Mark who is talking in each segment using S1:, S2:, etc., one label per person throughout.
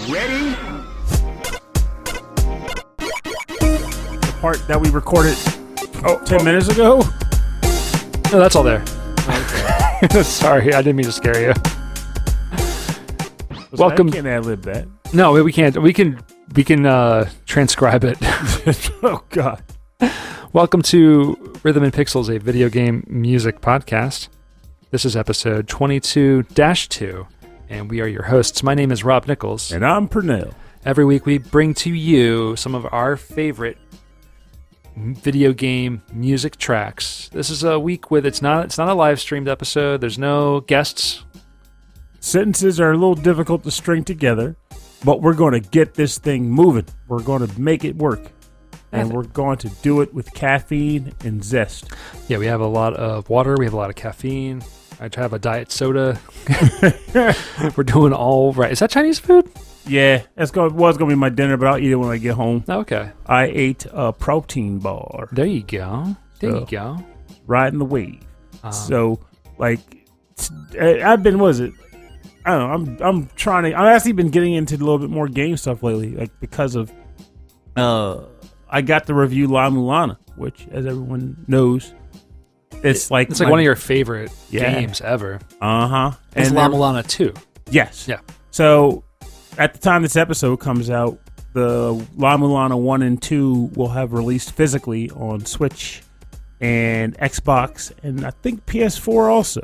S1: Ready?
S2: The part that we recorded 10 minutes ago?
S3: No, that's all there.
S2: Okay.
S3: Sorry, I didn't mean to scare you.
S2: Welcome. I can't ad-lib that.
S3: No, we can't. We can transcribe it.
S2: Oh, God.
S3: Welcome to Rhythm and Pixels, a video game music podcast. This is episode 22-2, and we are your hosts. My name is Rob Nichols.
S2: And I'm Pernell.
S3: Every week we bring to you some of our favorite video game music tracks. This is a week with it's not a live streamed episode. There's no guests.
S2: Sentences are a little difficult to string together, but we're going to get this thing moving. We're going to make it work. And we're going to do it with caffeine and zest.
S3: Yeah, we have a lot of water. We have a lot of caffeine. I have a diet soda. We're doing all right. Is that Chinese food?
S2: Yeah, it's going to be my dinner, but I'll eat it when I get home.
S3: Okay.
S2: I ate a protein bar.
S3: There you go. You go.
S2: Riding the wave. So, like, I've been, what is it? I don't know. I'm trying to. I've actually been getting into a little bit more game stuff lately, like because of. I got to review La Mulana, which, as everyone knows, it's like
S3: one of your favorite games ever.
S2: It's
S3: La Mulana 2.
S2: Yes.
S3: Yeah.
S2: So, at the time this episode comes out, the La Mulana 1 and 2 will have released physically on Switch and Xbox, and I think PS4 also.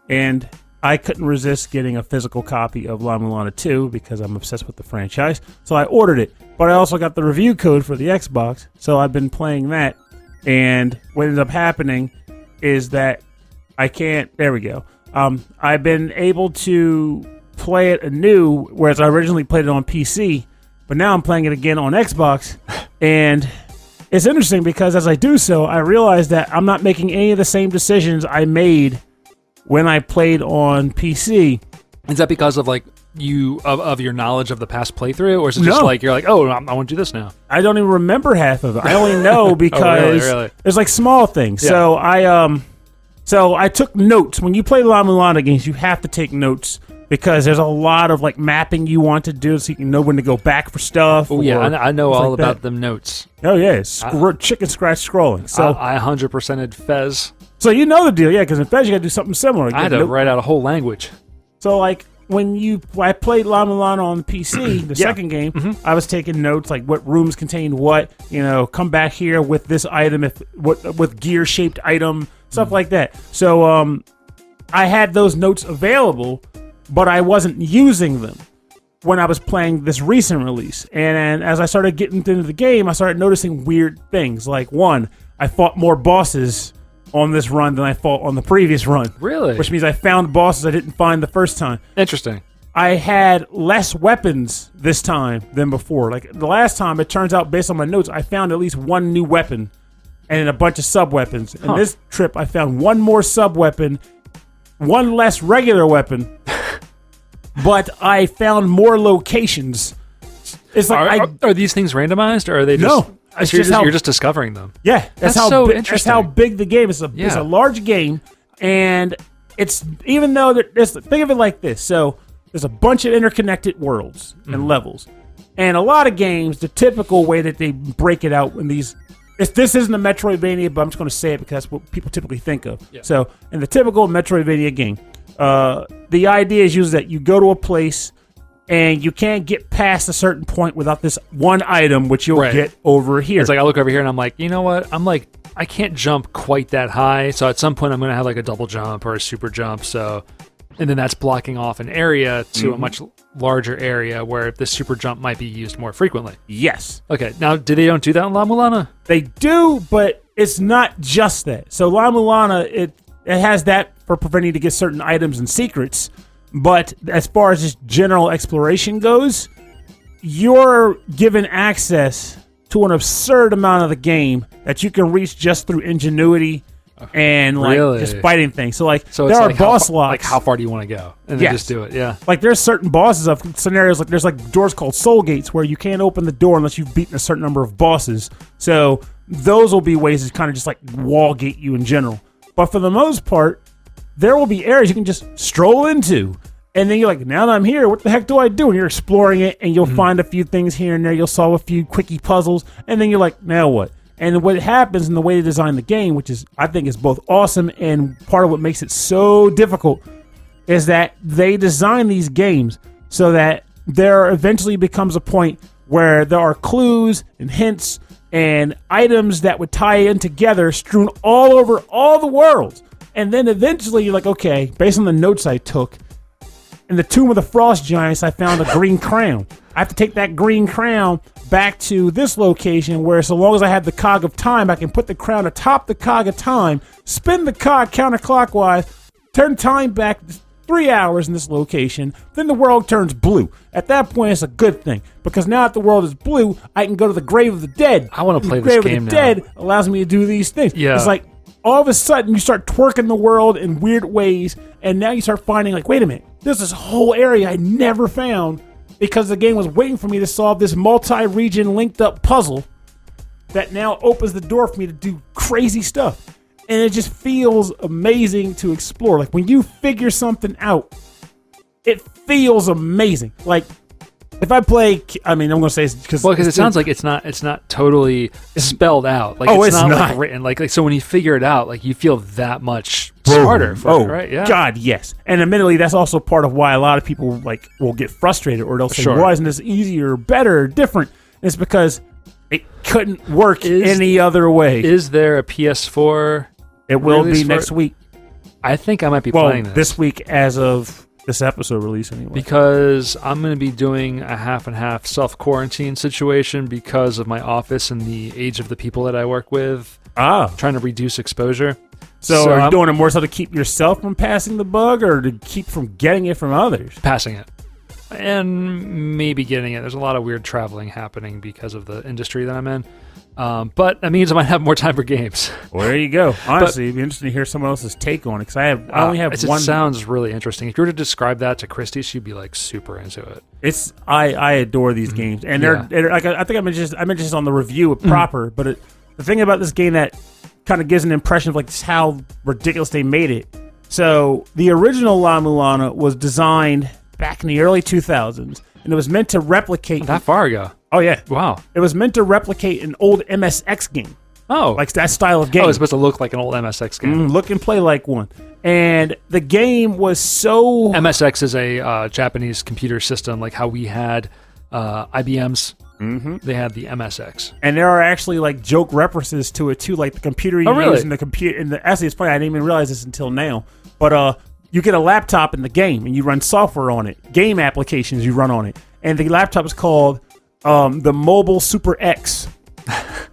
S2: And I couldn't resist getting a physical copy of La Mulana 2 because I'm obsessed with the franchise, so I ordered it. But I also got the review code for the Xbox, so I've been playing that. And what ends up happening is that I can't... There we go. I've been able to play it anew, whereas I originally played it on PC, but now I'm playing it again on Xbox. And it's interesting because as I do so, I realize that I'm not making any of the same decisions I made when I played on PC.
S3: Is that because of like of your knowledge of the past playthrough, or is it just like you're like, oh, I want to do this now?
S2: I don't even remember half of it. I only know because
S3: really?
S2: There's like small things. Yeah. So I took notes. When you play La Mulana games, you have to take notes because there's a lot of like mapping you want to do, so you can know when to go back for stuff.
S3: Oh yeah, I know all about them notes.
S2: Oh yeah, chicken scratch scrolling. So
S3: I 100%ed Fez.
S2: So you know the deal, yeah, because in Fez you got to do something similar.
S3: I had to write out a whole language.
S2: So like when I played La Mulana on the PC, the second game, I was taking notes like what rooms contain what, come back here with this item, with gear shaped item, stuff like that. So I had those notes available, but I wasn't using them when I was playing this recent release. And as I started getting into the game, I started noticing weird things. Like one, I fought more bosses on this run than I fought on the previous run.
S3: Really?
S2: Which means I found bosses I didn't find the first time.
S3: Interesting.
S2: I had less weapons this time than before. Like the last time, it turns out based on my notes, I found at least one new weapon and a bunch of sub-weapons. And this trip, I found one more sub-weapon, one less regular weapon, but I found more locations. It's like
S3: are these things randomized, or are they just...
S2: No.
S3: You're just discovering them.
S2: Yeah, that's
S3: interesting.
S2: That's how big the game is. It's a large game, and it's even though think of it like this. So there's a bunch of interconnected worlds and levels, and a lot of games, the typical way that they break it out in these. This isn't a Metroidvania, but I'm just going to say it because that's what people typically think of. Yeah. So in the typical Metroidvania game, the idea is usually that you go to a place. And you can't get past a certain point without this one item, which you'll get over here.
S3: It's like I look over here and I'm like, you know what? I can't jump quite that high. So at some point I'm going to have like a double jump or a super jump. So, and then that's blocking off an area to a much larger area where the super jump might be used more frequently.
S2: Yes.
S3: Okay. Now, they don't do that in La Mulana?
S2: They do, but it's not just that. So La Mulana, it has that for preventing you to get certain items and secrets. But as far as just general exploration goes, you're given access to an absurd amount of the game that you can reach just through ingenuity and just fighting things. So there are boss locks.
S3: Like how far do you want to go? And then just do it, yeah.
S2: Like there's certain bosses of scenarios, like there's like doors called soul gates where you can't open the door unless you've beaten a certain number of bosses. So those will be ways to kind of just like wall gate you in general. But for the most part, there will be areas you can just stroll into And then you're like, now that I'm here, what the heck do I do? And you're exploring it, and you'll find a few things here and there. You'll solve a few quickie puzzles, and then you're like, now what? And what happens in the way they design the game, which is, I think, is both awesome and part of what makes it so difficult, is that they design these games so that there eventually becomes a point where there are clues and hints and items that would tie in together, strewn all over all the worlds. And then eventually you're like, okay, based on the notes I took, in the Tomb of the Frost Giants, I found a green crown. I have to take that green crown back to this location where, so long as I have the cog of time, I can put the crown atop the cog of time, spin the cog counterclockwise, turn time back 3 hours in this location, then the world turns blue. At that point, it's a good thing, because now that the world is blue, I can go to the Grave of the Dead.
S3: I want to play
S2: the
S3: this
S2: Grave
S3: game
S2: of the
S3: now.
S2: Dead allows me to do these things.
S3: Yeah.
S2: It's like, all of a sudden, you start twerking the world in weird ways, and now you start finding, like, wait a minute, there's this whole area I never found because the game was waiting for me to solve this multi-region linked-up puzzle that now opens the door for me to do crazy stuff. And it just feels amazing to explore. Like, when you figure something out, it feels amazing. Like, if I play, I'm going to say because
S3: it sounds like it's not totally spelled out. Like
S2: Oh,
S3: it's
S2: it's
S3: not
S2: not.
S3: like written. Like so when you figure it out, like you feel that much smarter for it, right? Yeah.
S2: God, yes. And admittedly, that's also part of why a lot of people like will get frustrated, or they'll say,
S3: Sure.
S2: "Why isn't this easier, better, different?" It's because it couldn't work any other way.
S3: Is there a PS4?
S2: It will
S3: release
S2: be
S3: for
S2: next
S3: it?
S2: week.
S3: I think I might be
S2: Well,
S3: playing
S2: this week as of this episode release anyway.
S3: because I'm going to be doing a half and half self-quarantine situation because of my office and the age of the people that I work with, trying to reduce exposure.
S2: So are you
S3: I'm
S2: doing it more so to keep yourself from passing the bug, or to keep from getting it from others?
S3: passing it and maybe getting it. There's a lot of weird traveling happening because of the industry that I'm in. But that means I might have more time for games.
S2: Well, there you go. Honestly, it'd be interesting to hear someone else's take on it, because I only have
S3: it
S2: one.
S3: sounds really interesting. If you were to describe that to Christy, she'd be like super into it.
S2: I adore these games, and they're like, I think I mentioned this on the review proper. But the thing about this game that kind of gives an impression of like just how ridiculous they made it. So the original La Mulana was designed back in the early 2000s, and it was meant to replicate.
S3: That far ago.
S2: Oh yeah,
S3: Wow.
S2: it was meant to replicate an old MSX game,
S3: Oh.
S2: like that style of game.
S3: Oh, it's supposed to look like an old MSX game.
S2: Look and play like one. And the game was so
S3: MSX is a Japanese computer system, like how we had IBM's.
S2: Mm-hmm.
S3: They had the MSX.
S2: And there are actually like joke references to it too, like the computer you
S3: really?
S2: use in the computer. Actually, it's funny. I didn't even realize this until now. But you get a laptop in the game, and you run software on it. Game applications you run on it, and the laptop is called the Mobile Super X,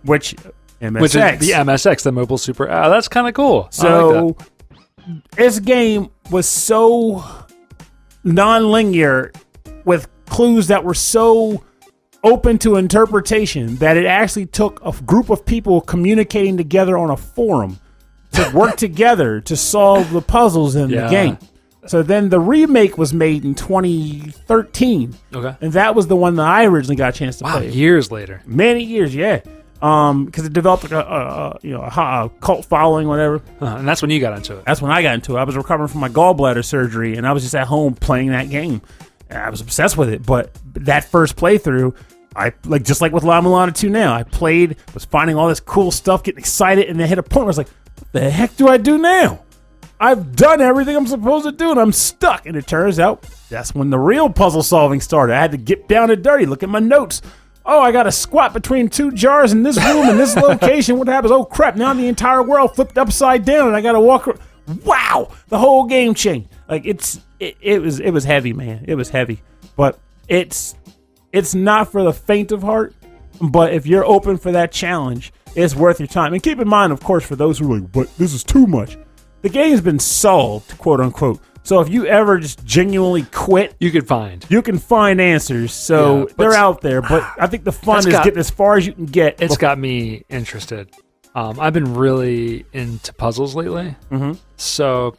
S2: which MSX.
S3: Which is the MSX, the Mobile Super. That's kind of cool. I
S2: So
S3: like that.
S2: this game was so non-linear, with clues that were so open to interpretation, that it actually took a group of people communicating together on a forum to work together to solve the puzzles in the game. So then the remake was made in 2013.
S3: Okay.
S2: And that was the one that I originally got a chance to play.
S3: Years later.
S2: Many years, yeah. Because it developed like a cult following, whatever.
S3: And that's when you got into it.
S2: That's when I got into it. I was recovering from my gallbladder surgery, and I was just at home playing that game. And I was obsessed with it. But that first playthrough, just like with La Mulana 2 now, I played, was finding all this cool stuff, getting excited, and then hit a point where I was like, what the heck do I do now? I've done everything I'm supposed to do, and I'm stuck. And it turns out that's when the real puzzle solving started. I had to get down and dirty, look at my notes. Oh, I got to squat between two jars in this room in this location. What happens? Oh, crap. Now the entire world flipped upside down, and I got to walk around. Wow. The whole game changed. Like, it was heavy, man. It was heavy. But it's not for the faint of heart. But if you're open for that challenge, it's worth your time. And keep in mind, of course, for those who are like, but this is too much. The game's been solved, quote unquote. So if you ever just genuinely quit,
S3: You could find.
S2: you can find answers. So they're out there. But I think the fun is getting as far as you can get.
S3: It's got me interested. I've been really into puzzles lately.
S2: Mm-hmm.
S3: So,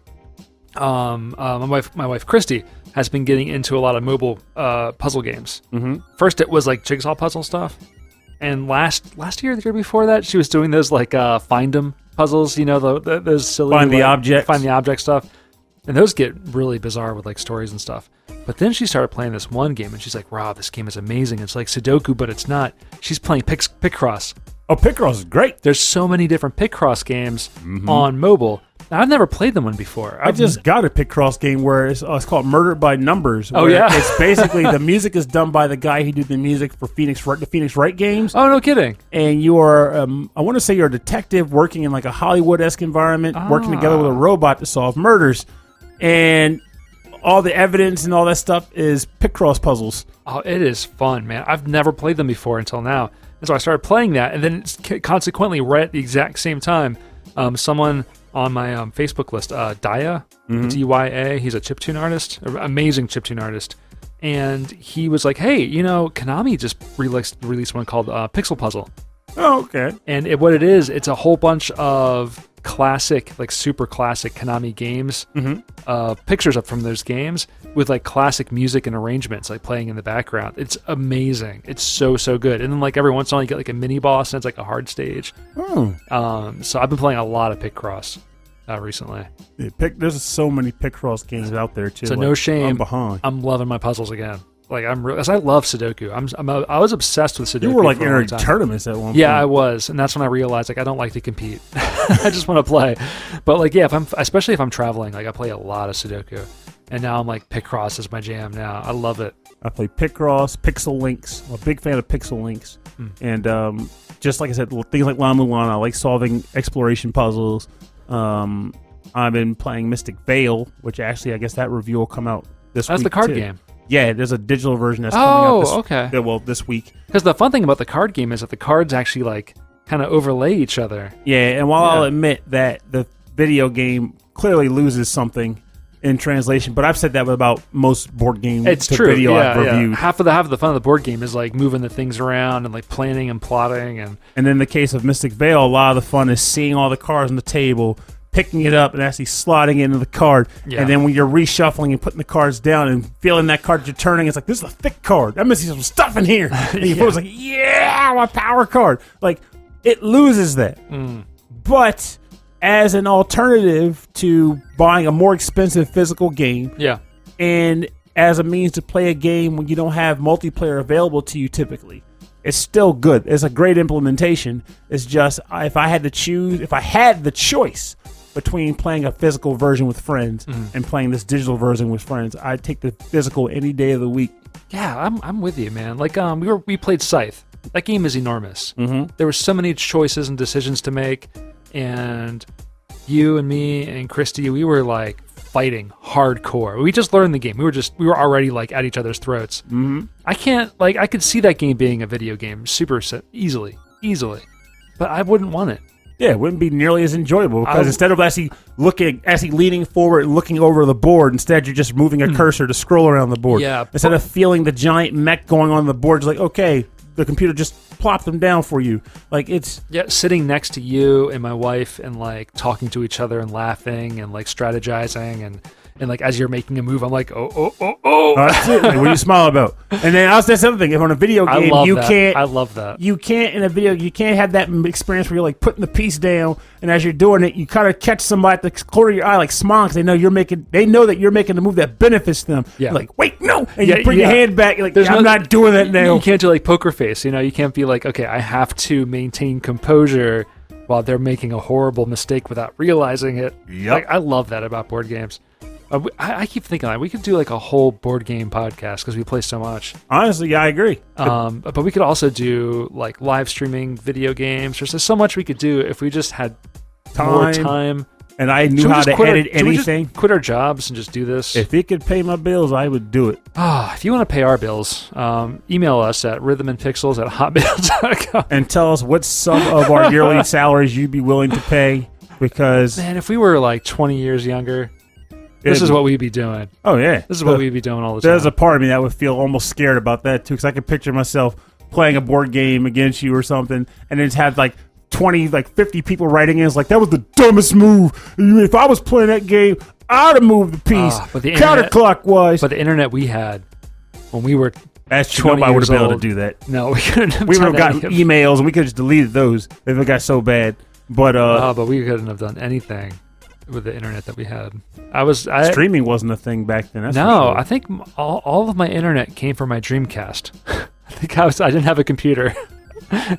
S3: my wife Christy has been getting into a lot of mobile puzzle games.
S2: Mm-hmm.
S3: First, it was like jigsaw puzzle stuff, and last year, the year before that, she was doing those like find 'em puzzles. You know, those silly
S2: Find the object
S3: stuff. And those get really bizarre with like stories and stuff. But then she started playing this one game, and she's like, "Wow, this game is amazing. It's like Sudoku, but it's not." She's playing Picross.
S2: Oh, Picross is great.
S3: There's so many different Picross games on mobile. Now, I've never played them one before.
S2: I just got a Picross game where it's called Murdered by Numbers.
S3: Oh, yeah?
S2: It's basically the music is done by the guy who did the music for the Phoenix Wright games.
S3: Oh, no kidding.
S2: And you are, I want to say you're a detective working in like a Hollywood-esque environment, working together with a robot to solve murders. And all the evidence and all that stuff is Picross puzzles.
S3: Oh, it is fun, man. I've never played them before until now. And so I started playing that, and then consequently, right at the exact same time, someone on my Facebook list, Daya, D-Y-A, he's a chiptune artist, amazing chiptune artist, and he was like, "Hey, Konami just released one called Pixel Puzzle."
S2: Oh, okay.
S3: And what it is, it's a whole bunch of classic, like super classic Konami games, pictures up from those games with like classic music and arrangements like playing in the background. It's amazing. It's so good. And then like every once in a while you get like a mini boss and it's like a hard stage. So I've been playing a lot of Picross recently.
S2: There's so many Picross games out there too.
S3: So no shame.
S2: I'm behind.
S3: I'm loving my puzzles again. Like I love Sudoku. I was obsessed with Sudoku.
S2: You were like entering tournaments at one point.
S3: Yeah, I was, and that's when I realized like I don't like to compete. I just want to play. But like yeah, especially if I'm traveling, like I play a lot of Sudoku, and now I'm like Picross is my jam now. I love it.
S2: I play Picross, Pixel Links. I'm a big fan of Pixel Links, and just like I said, things like La Mulana. I like solving exploration puzzles. I've been playing Mystic Veil, which actually I guess that review will come out this week.
S3: That's the card
S2: too.
S3: game.
S2: Yeah, there's a digital version that's coming out
S3: okay.
S2: This week.
S3: Because the fun thing about the card game is that the cards actually like kind of overlay each other.
S2: Yeah, and while I'll admit that the video game clearly loses something in translation, but I've said that about most board games.
S3: It's true.
S2: Video I've reviewed.
S3: Half of the fun of the board game is like moving the things around and like planning and plotting and
S2: in the case of Mystic Veil, a lot of the fun is seeing all the cards on the table, picking it up and actually slotting it into the card. Yeah. And then when you're reshuffling and putting the cards down and feeling that card you're turning, it's like, this is a thick card. I'm missing some stuff in here. And you feel like, yeah, my power card. Like, it loses that. But as an alternative to buying a more expensive physical game, and as a means to play a game when you don't have multiplayer available to you typically, it's still good. It's a great implementation. It's just, if I had the choice between playing a physical version with friends and playing this digital version with friends, I'd take the physical any day of the week.
S3: Yeah, I'm with you, man. Like we played Scythe. That game is enormous. There were so many choices and decisions to make, and you and me and Christy, we were like fighting hardcore. We just learned the game. We were already like at each other's throats. I could see that game being a video game super easily, but I wouldn't want it.
S2: Yeah, it wouldn't be nearly as enjoyable because instead of actually leaning forward and looking over the board, instead you're just moving a cursor to scroll around the board.
S3: Yeah,
S2: instead of feeling the giant mech going on the board, it's like, okay, the computer just plopped them down for you. Like it's
S3: sitting next to you and my wife and like talking to each other and laughing and like strategizing and like as you're making a move, I'm like, oh.
S2: That's it. Like, what do you smile about? And then that's the other thing. If on a video game,
S3: I love that.
S2: You can't in a video. You can't have that experience where you're like putting the piece down, and as you're doing it, you kind of catch somebody at the corner of your eye, like smiling, because they know that you're making the move that benefits them. Yeah. You're like, wait, no, and you bring your hand back. You're like, I'm not doing that now.
S3: You can't do like poker face. You can't be like, okay, I have to maintain composure while they're making a horrible mistake without realizing it.
S2: Yep.
S3: Like, I love that about board games. I keep thinking like we could do like a whole board game podcast because we play so much.
S2: Honestly, yeah, I agree.
S3: But we could also do like live streaming video games. There's just so much we could do if we just had more time.
S2: And I knew how to edit anything.
S3: Quit our jobs and just do this.
S2: If it could pay my bills, I would do it.
S3: If you want to pay our bills, email us at rhythmandpixels@hotmail.com
S2: and tell us what sum of our yearly salaries you'd be willing to pay. Because
S3: man, if we were like 20 years younger. This is what we'd be doing.
S2: Oh, yeah.
S3: This is what we'd be doing all the time.
S2: There's a part of me that would feel almost scared about that, too, because I could picture myself playing a board game against you or something, and then just have, 50 people writing in. It's like, that was the dumbest move. If I was playing that game, I'd have moved the piece counterclockwise.
S3: But the internet we had when we were
S2: That's true. Nobody would have been able to do that.
S3: No, we couldn't have
S2: We would have gotten emails, and we could have just deleted those if it got so bad. But
S3: we couldn't have done anything. with the internet that we had.
S2: Streaming wasn't a thing back then. That's
S3: no,
S2: for sure.
S3: I think all of my internet came from my Dreamcast. I didn't have a computer.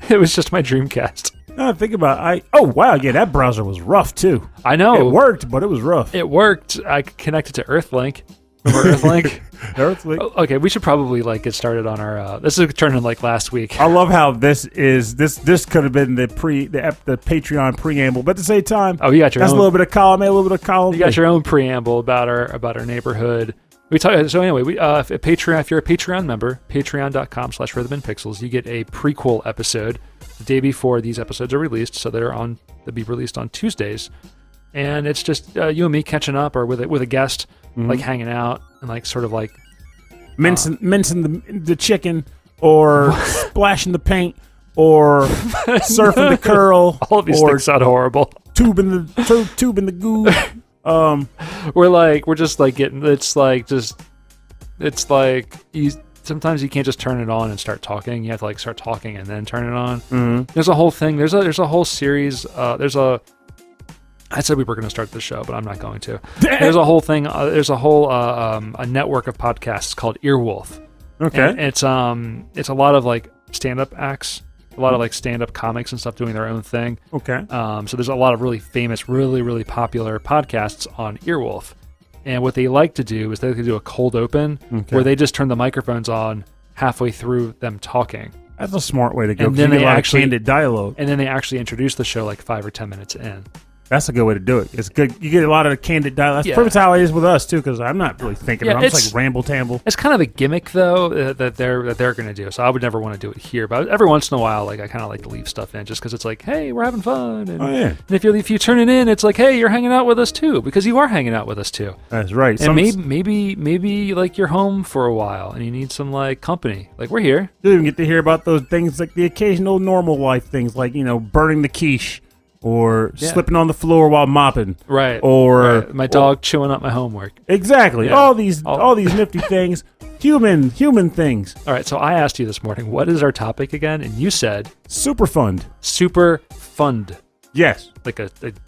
S3: It was just my Dreamcast.
S2: No, think about it. Oh wow, yeah, that browser was rough too.
S3: I know
S2: it worked, but it was rough.
S3: It worked. I connected to Earthlink. Remember Earthlink?
S2: Earthlink.
S3: Okay, we should probably get started on our. This is turning last week.
S2: I love how this could have been the Patreon preamble, but at the same time,
S3: you got your
S2: that's
S3: own,
S2: a little bit of column A, a little bit of column B.
S3: You got your own preamble about our neighborhood. So anyway, if you're a Patreon member, patreon.com/rhythmandpixels, you get a prequel episode the day before these episodes are released, so they'll be released on Tuesdays, and it's just you and me catching up, or with a guest, hanging out and sort of
S2: mincing the chicken, or splashing the paint, or surfing the curl.
S3: All of these things sound horrible.
S2: Tubing the goo.
S3: We're just getting sometimes you can't just turn it on and start talking. You have to start talking and then turn it on.
S2: Mm-hmm.
S3: There's a whole thing. There's a whole series. I said we were going to start this show, but I'm not going to. There's a whole thing. There's a whole a network of podcasts called Earwolf.
S2: Okay.
S3: And it's a lot of stand-up acts. A lot of stand-up comics and stuff doing their own thing.
S2: Okay.
S3: So there's a lot of really famous, really, really popular podcasts on Earwolf. And what they like to do is they like to do a cold open where they just turn the microphones on halfway through them talking.
S2: That's a smart way to go.
S3: And then they
S2: actually candid dialogue.
S3: And then they actually introduce the show 5 or 10 minutes in.
S2: That's a good way to do it. It's good. You get a lot of candid dialogue. That's pretty much how it is with us too, because I'm not really thinking about it. I'm just ramble tamble.
S3: It's kind of a gimmick though that they're going to do. So I would never want to do it here, but every once in a while, I kind of like to leave stuff in just because it's hey, we're having fun. And, and if you turn it in, it's hey, you're hanging out with us too, because you are hanging out with us too.
S2: That's right.
S3: And maybe you're home for a while and you need some company. We're here.
S2: You even get to hear about those things, the occasional normal life things, burning the quiche. Or slipping on the floor while mopping,
S3: right?
S2: Or
S3: my dog chewing up my homework.
S2: Exactly. Yeah. All these nifty things, human things.
S3: All right. So I asked you this morning, what is our topic again? And you said
S2: Superfund.
S3: Superfund.
S2: Yes.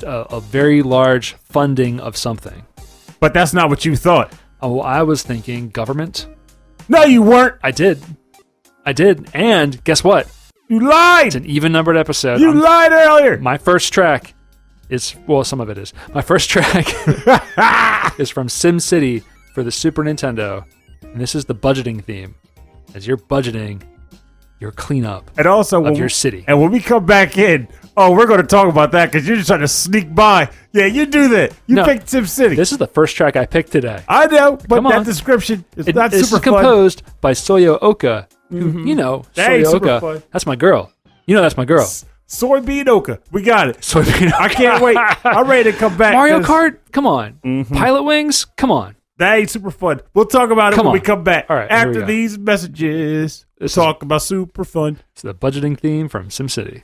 S3: A very large funding of something.
S2: But that's not what you thought.
S3: Oh, I was thinking government.
S2: No, you weren't.
S3: I did. And guess what?
S2: You lied!
S3: It's an even-numbered episode.
S2: You lied earlier!
S3: My first track is... Well, some of it is. My first track is from SimCity for the Super Nintendo. And this is the budgeting theme. As you're budgeting your cleanup of your city.
S2: And when we come back in, we're going to talk about that because you're just trying to sneak by. Yeah, you do that. You picked SimCity.
S3: This is the first track I picked today.
S2: I know, but that description is not super fun.
S3: This is composed by Soyo Oka. Soyo Oka. That's my girl. That's my girl.
S2: Soybean Oka. We got it.
S3: Soybean Oka.
S2: I can't wait. I'm ready to come back.
S3: Mario Kart? Come on. Pilot Wings? Come on.
S2: That ain't super fun. We'll talk about it when we come back.
S3: All right,
S2: after these messages, talk about Superfund.
S3: It's the budgeting theme from SimCity.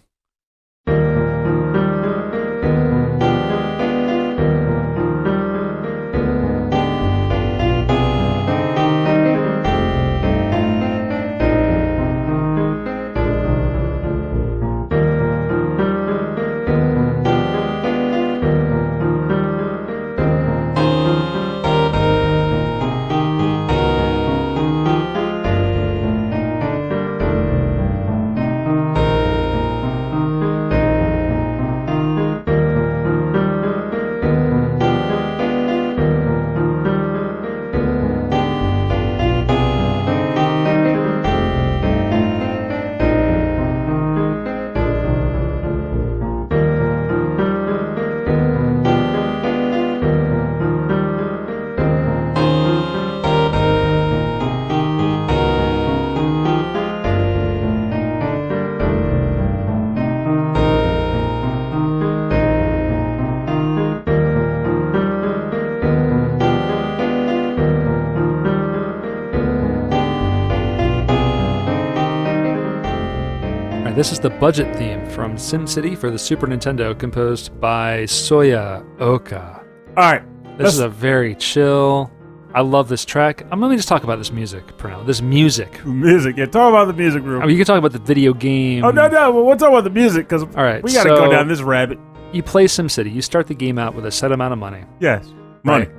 S3: This is the budget theme from SimCity for the Super Nintendo, composed by Soyo Oka.
S2: All right.
S3: This is a very chill... I love this track. Let me just talk about this music, Pernell. This music.
S2: Music. Yeah, talk about the music room.
S3: You can talk about the video game.
S2: Oh, no. Well, we'll talk about the music, because
S3: we
S2: got to go down this rabbit.
S3: you play SimCity. You start the game out with a set amount of money.
S2: Yes. Money.
S3: Right?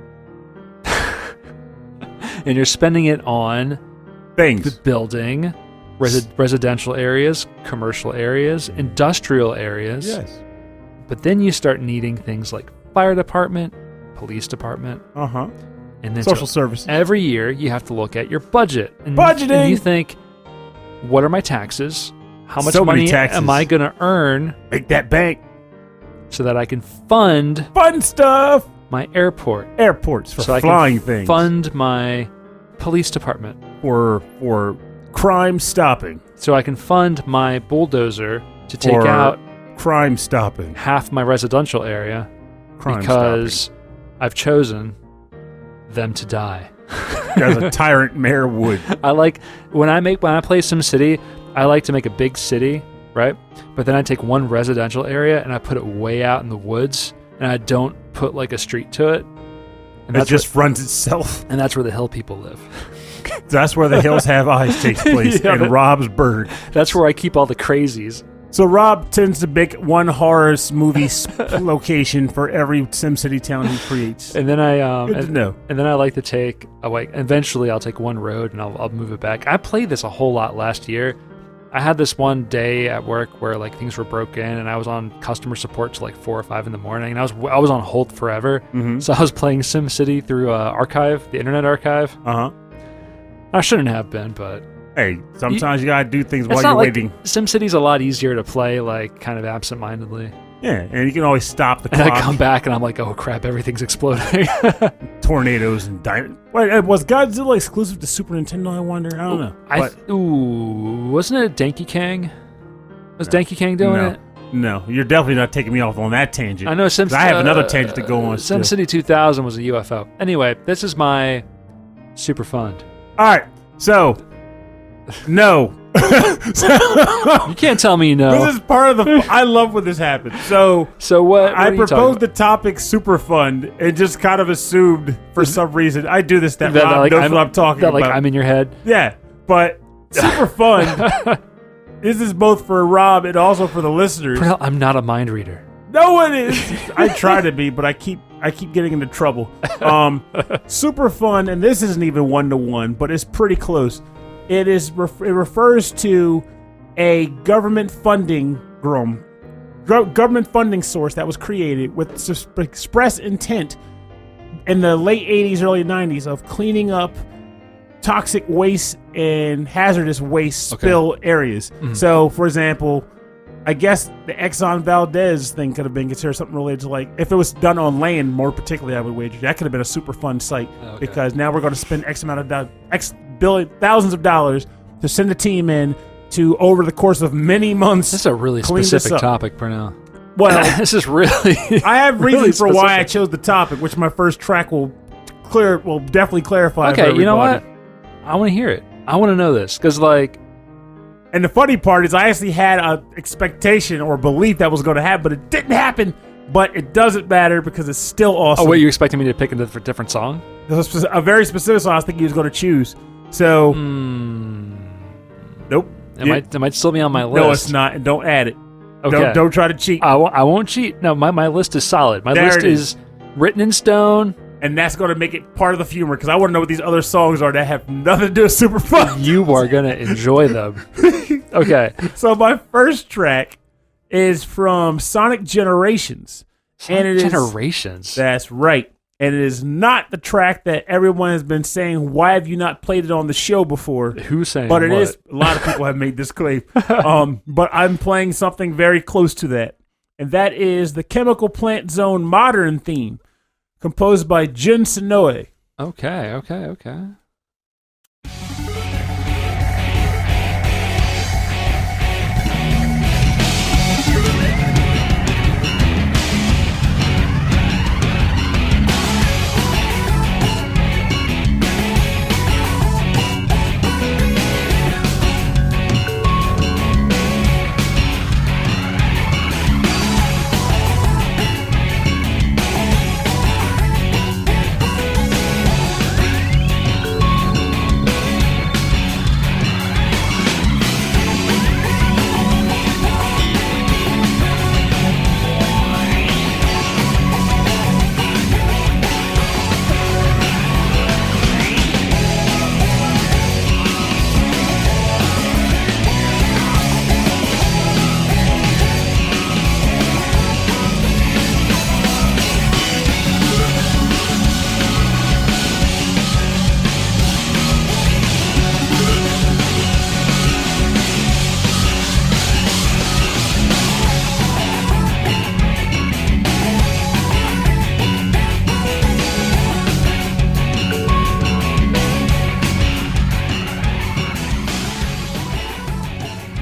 S3: And you're spending it on
S2: Things.
S3: Building residential areas, commercial areas, industrial areas.
S2: Yes.
S3: But then you start needing things like fire department, police department.
S2: Uh-huh.
S3: And then
S2: Social services.
S3: Every year you have to look at your budget. And,
S2: Budgeting!
S3: And you think, what are my taxes? How much
S2: So many
S3: money
S2: taxes.
S3: am I going to earn
S2: Make that bank.
S3: so that I can fund
S2: Fun stuff.
S3: my airport?
S2: Airports for
S3: So
S2: flying
S3: I can
S2: things.
S3: fund my police department.
S2: For crime stopping.
S3: So I can fund my bulldozer to take
S2: Or
S3: out
S2: crime stopping.
S3: half my residential area
S2: Crime
S3: because I've chosen them to die.
S2: stopping. As a tyrant mayor would.
S3: I like when I play SimCity, I like to make a big city, right? But then I take one residential area and I put it way out in the woods, and I don't put like a street to it. And
S2: It just runs itself.
S3: and that's where the hill people live.
S2: That's where the Hills Have Eyes takes place,
S3: Yeah,
S2: in Rob's Burg.
S3: That's where I keep all the crazies.
S2: So Rob tends to pick one horror movie location for every SimCity town he creates.
S3: And then
S2: Good to know.
S3: And then I like to take eventually I'll take one road and I'll move it back. I played this a whole lot last year. I had this one day at work where like things were broken and I was on customer support till like 4 or 5 in the morning, and I was on hold forever.
S2: Mm-hmm.
S3: So I was playing SimCity through archive, the Internet Archive.
S2: Uh-huh.
S3: I shouldn't have been, but
S2: Hey, sometimes you gotta do things
S3: it's
S2: while
S3: not
S2: you're
S3: like
S2: waiting.
S3: SimCity's a lot easier to play like kind of absentmindedly.
S2: Yeah, and you can always stop the
S3: And
S2: clock.
S3: I come back and I'm like, oh crap, everything's exploding.
S2: Tornadoes and Wait, was Godzilla exclusive to Super Nintendo, I wonder? I don't know.
S3: Wasn't it Donkey Kang? Was Donkey Kang doing
S2: No.
S3: it?
S2: No, you're definitely not taking me off on that tangent.
S3: I know
S2: I have another tangent to go on. still.
S3: SimCity 2000 was a UFO. Anyway, this is my Superfund.
S2: All right, so no.
S3: You can't tell me no.
S2: This is part of the. I love when this happens. So
S3: What
S2: I
S3: are you talking
S2: proposed the
S3: about?
S2: topic Superfund and just kind of assumed for some reason I do this that
S3: That,
S2: Rob
S3: like,
S2: knows what I'm talking
S3: that,
S2: about.
S3: like I'm in your head.
S2: Yeah, but Superfund. This is both for Rob and also for the listeners.
S3: I'm not a mind reader.
S2: No one is. I try to be, but I keep getting into trouble. Superfund, and this isn't even 1-to-1, but it's pretty close. It refers to a government funding government funding source that was created with express intent in the late 80s, early 90s of cleaning up toxic waste and hazardous waste spill areas.
S3: Mm-hmm.
S2: So, for example, I guess the Exxon Valdez thing could have been considered something related to, like, if it was done on land, more particularly, I would wager that could have been a super fun site because now we're going to spend thousands of dollars to send a team in to, over the course of many months.
S3: This is a really
S2: clean this
S3: specific
S2: up.
S3: topic, Pernell.
S2: Well,
S3: This is really.
S2: I have
S3: really
S2: reasons for why I
S3: specific.
S2: chose the topic, which my first track will definitely clarify. for
S3: Okay, you know
S2: everybody.
S3: what? I want to hear it. I want to know this because, like,
S2: And the funny part is I actually had an expectation or belief that was going to happen, but it didn't happen. But it doesn't matter because it's still awesome.
S3: oh wait, you expecting me to pick a different song?
S2: There's a very specific song I was thinking he was going to choose. So, nope.
S3: It might still be on my list.
S2: No, it's not. And don't add it.
S3: Okay.
S2: Don't try to cheat.
S3: I won't cheat. No, my list is solid. My
S2: There
S3: list
S2: it is.
S3: is written in stone.
S2: And that's going to make it part of the humor because I want to know what these other songs are that have nothing to do with Superfund.
S3: You are gonna enjoy them. Okay.
S2: So my first track is from Sonic Generations. And it is
S3: Generations.
S2: That's right. And it is not the track that everyone has been saying, why have you not played it on the show before?
S3: Who's saying
S2: But it
S3: what?
S2: is. A lot of people have made this claim. But I'm playing something very close to that. And that is the Chemical Plant Zone Modern theme, composed by Jun Sonoe.
S3: Okay.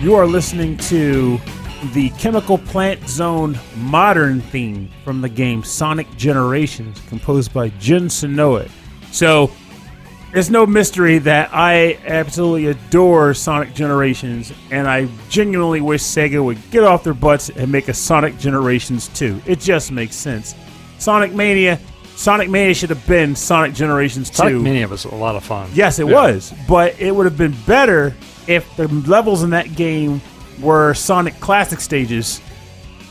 S2: You are listening to the Chemical Plant Zone modern theme from the game Sonic Generations, composed by Jun Sonoe. So, it's no mystery that I absolutely adore Sonic Generations, and I genuinely wish Sega would get off their butts and make a Sonic Generations 2. It just makes sense. Sonic Mania should have been Sonic Generations 2.
S3: Sonic Mania was a lot of fun.
S2: Yes, it was, but it would have been better if the levels in that game were Sonic Classic stages,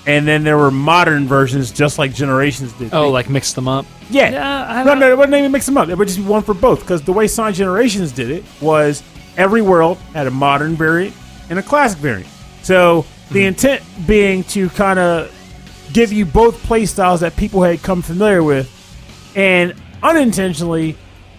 S2: and then there were modern versions just like Generations did.
S3: Oh, like mix them up?
S2: Yeah. No, it wouldn't even mix them up. It would just be one for both, because the way Sonic Generations did it was every world had a modern variant and a classic variant. So the intent being to kind of give you both play styles that people had come familiar with, and unintentionally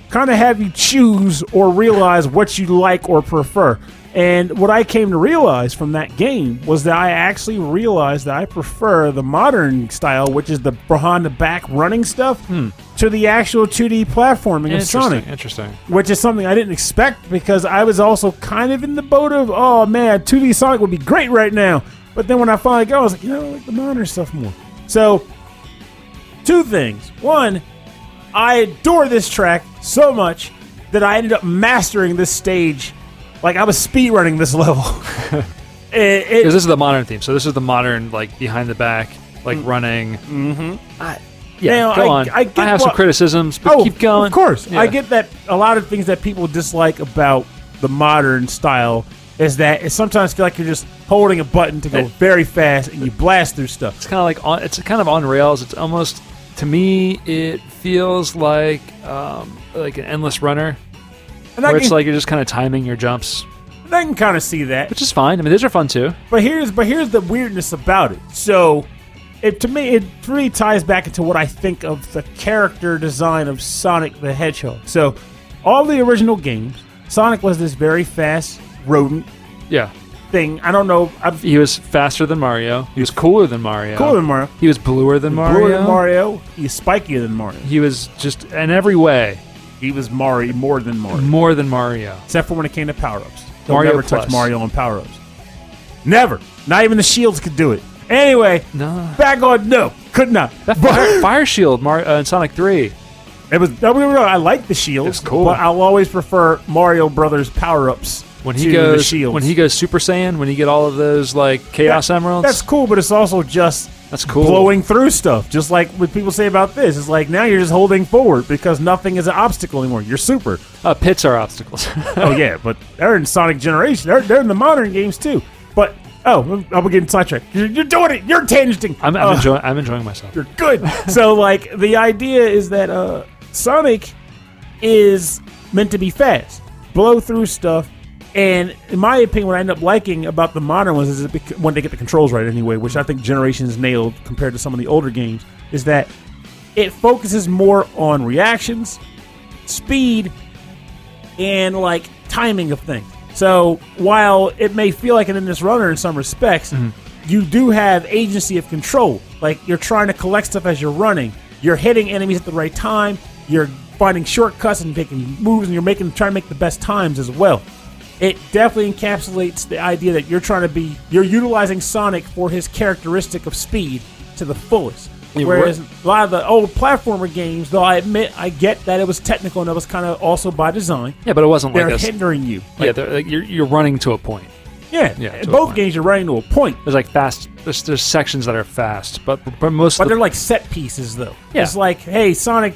S2: kind of have you choose or realize what you like or prefer. And what I came to realize from that game was that I actually realized that I prefer the modern style, which is the behind the back running stuff, to the actual 2D platforming of Sonic.
S3: Interesting.
S2: Which is something I didn't expect, because I was also kind of in the boat of, oh man, 2D Sonic would be great right now. But then when I finally got, I was like, I like the modern stuff more. So, two things. One, I adore this track so much that I ended up mastering this stage. Like, I was speedrunning this level.
S3: Because this is the modern theme. So this is the modern, like, behind the back, like, running.
S2: Mm-hmm.
S3: Go on. I have some criticisms, but keep going.
S2: Of course.
S3: Yeah.
S2: I get that a lot of things that people dislike about the modern style is that it sometimes feel like you're just holding a button to go very fast and you blast through stuff.
S3: It's kind of like it's kind of on rails. It's almost, to me, it feels like an endless runner, where it's like you're just kind of timing your jumps.
S2: I can kind of see that,
S3: which is fine. I mean, those are fun too.
S2: But here's the weirdness about it. So, to me, it really ties back into what I think of the character design of Sonic the Hedgehog. So, all the original games, Sonic was this very fast rodent thing. I don't know.
S3: He was faster than Mario. He was cooler than Mario. He was bluer than Mario.
S2: He was spikier than Mario.
S3: He was just, in every way,
S2: he was more than Mario.
S3: More than Mario.
S2: Except for when it came to power-ups.
S3: Don't
S2: never touch Mario on power-ups. Never. Not even the shields could do it. Anyway, could not.
S3: That fire shield in Sonic 3.
S2: It was. I like the shields.
S3: It's cool.
S2: But I'll always prefer Mario Brothers power-ups.
S3: When he goes Super Saiyan, when you get all of those like Chaos Emeralds.
S2: That's cool, but it's also just blowing through stuff. Just like what people say about this. It's like now you're just holding forward because nothing is an obstacle anymore. You're super.
S3: Pits are obstacles.
S2: Oh yeah, but they're in Sonic Generation. They're in the modern games too. But I'm getting sidetracked. You're doing it. You're tangenting.
S3: I'm enjoying myself.
S2: You're good. So like the idea is that Sonic is meant to be fast, blow through stuff. And in my opinion, what I end up liking about the modern ones is when they get the controls right anyway, which I think Generations nailed compared to some of the older games, is that it focuses more on reactions, speed, and like timing of things. So while it may feel like an endless runner in some respects, you do have agency of control. Like you're trying to collect stuff as you're running. You're hitting enemies at the right time. You're finding shortcuts and making moves, and you're trying to make the best times as well. It definitely encapsulates the idea that you're utilizing Sonic for his characteristic of speed to the fullest. Whereas a lot of the old platformer games, though I admit, I get that it was technical and it was kind of also by design.
S3: Yeah, but it wasn't
S2: they're hindering you.
S3: You're running to a point.
S2: Yeah, in both games you're running to a point.
S3: There's like fast. There's sections that are fast, but most.
S2: But they're like set pieces though.
S3: Yeah.
S2: It's like, hey, Sonic.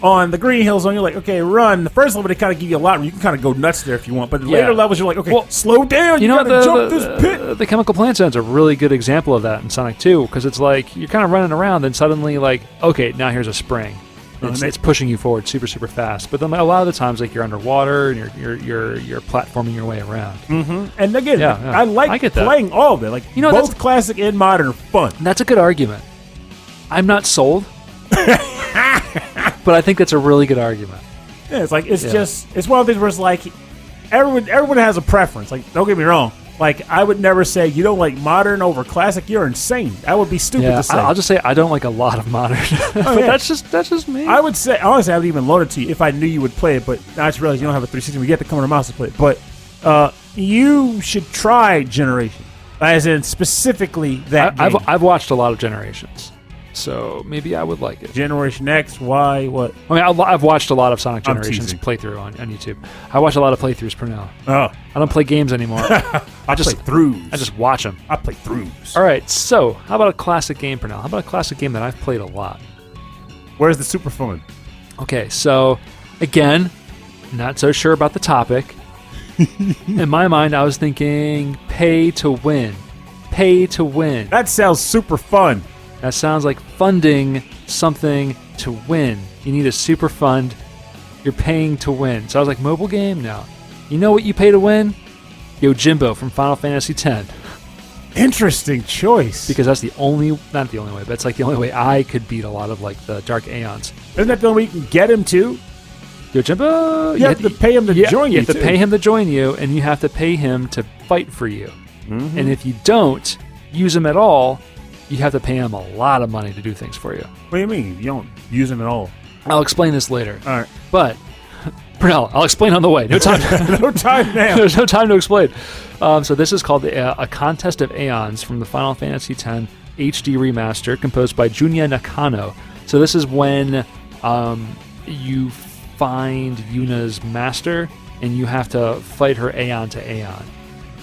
S2: On the Green Hill Zone, you're like, okay, run. The first level, they kind of give you a lot. You can kind of go nuts there if you want. But the later levels, you're like, okay, slow down. You got to jump this pit.
S3: The Chemical Plant Zone's a really good example of that in Sonic 2, because it's like you're kind of running around, then suddenly, like, okay, now here's a spring. It's pushing you forward super, super fast. But then a lot of the times, like, you're underwater and you're platforming your way around.
S2: Mm-hmm. And again, I like playing all of it. Like, both classic and modern are fun.
S3: That's a good argument. I'm not sold. But I think that's a really good argument.
S2: Yeah, it's like it's one of those where it's like everyone has a preference. Like, don't get me wrong. Like, I would never say you don't like modern over classic. You're insane. That would be stupid to say.
S3: I'll just say I don't like a lot of modern. But that's just me.
S2: I would say honestly I would even loan it to you if I knew you would play it. But I just realized you don't have a 360. We get to come on a mouse to play it. But you should try Generation. As in specifically that game.
S3: I've watched a lot of Generations, so maybe I would like it.
S2: Generation X, Y, what?
S3: I mean, I've watched a lot of Sonic Generations playthrough on YouTube. I watch a lot of playthroughs per now.
S2: Oh.
S3: I don't play games anymore.
S2: I play throughs.
S3: I just watch them.
S2: I play throughs.
S3: All right, so how about a classic game per now? How about a classic game that I've played a lot?
S2: Where's the Superfund?
S3: Okay, so again, not so sure about the topic. In my mind, I was thinking pay to win. Pay to win.
S2: That sounds super fun.
S3: That sounds like funding something to win. You need a super fund. You're paying to win. So I was like, mobile game? No. You know what you pay to win? Yojimbo from Final Fantasy X.
S2: Interesting choice.
S3: Because that's not the only way, but it's like the only way I could beat a lot of like the Dark Aeons.
S2: Isn't that the only way you can get him too?
S3: Yojimbo?
S2: You have to pay him to join you.
S3: You have to pay him to join you, and you have to pay him to fight for you.
S2: Mm-hmm.
S3: And if you don't use him at all, you have to pay him a lot of money to do things for you.
S2: What do you mean? You don't use him at all?
S3: I'll explain this later.
S2: All right.
S3: But, Brunel, I'll explain on the way. No time.
S2: No time now.
S3: There's no time to explain. So this is called a Contest of Aeons from the Final Fantasy X HD Remaster, composed by Junya Nakano. So this is when you find Yuna's master, and you have to fight her Aeon to Aeon.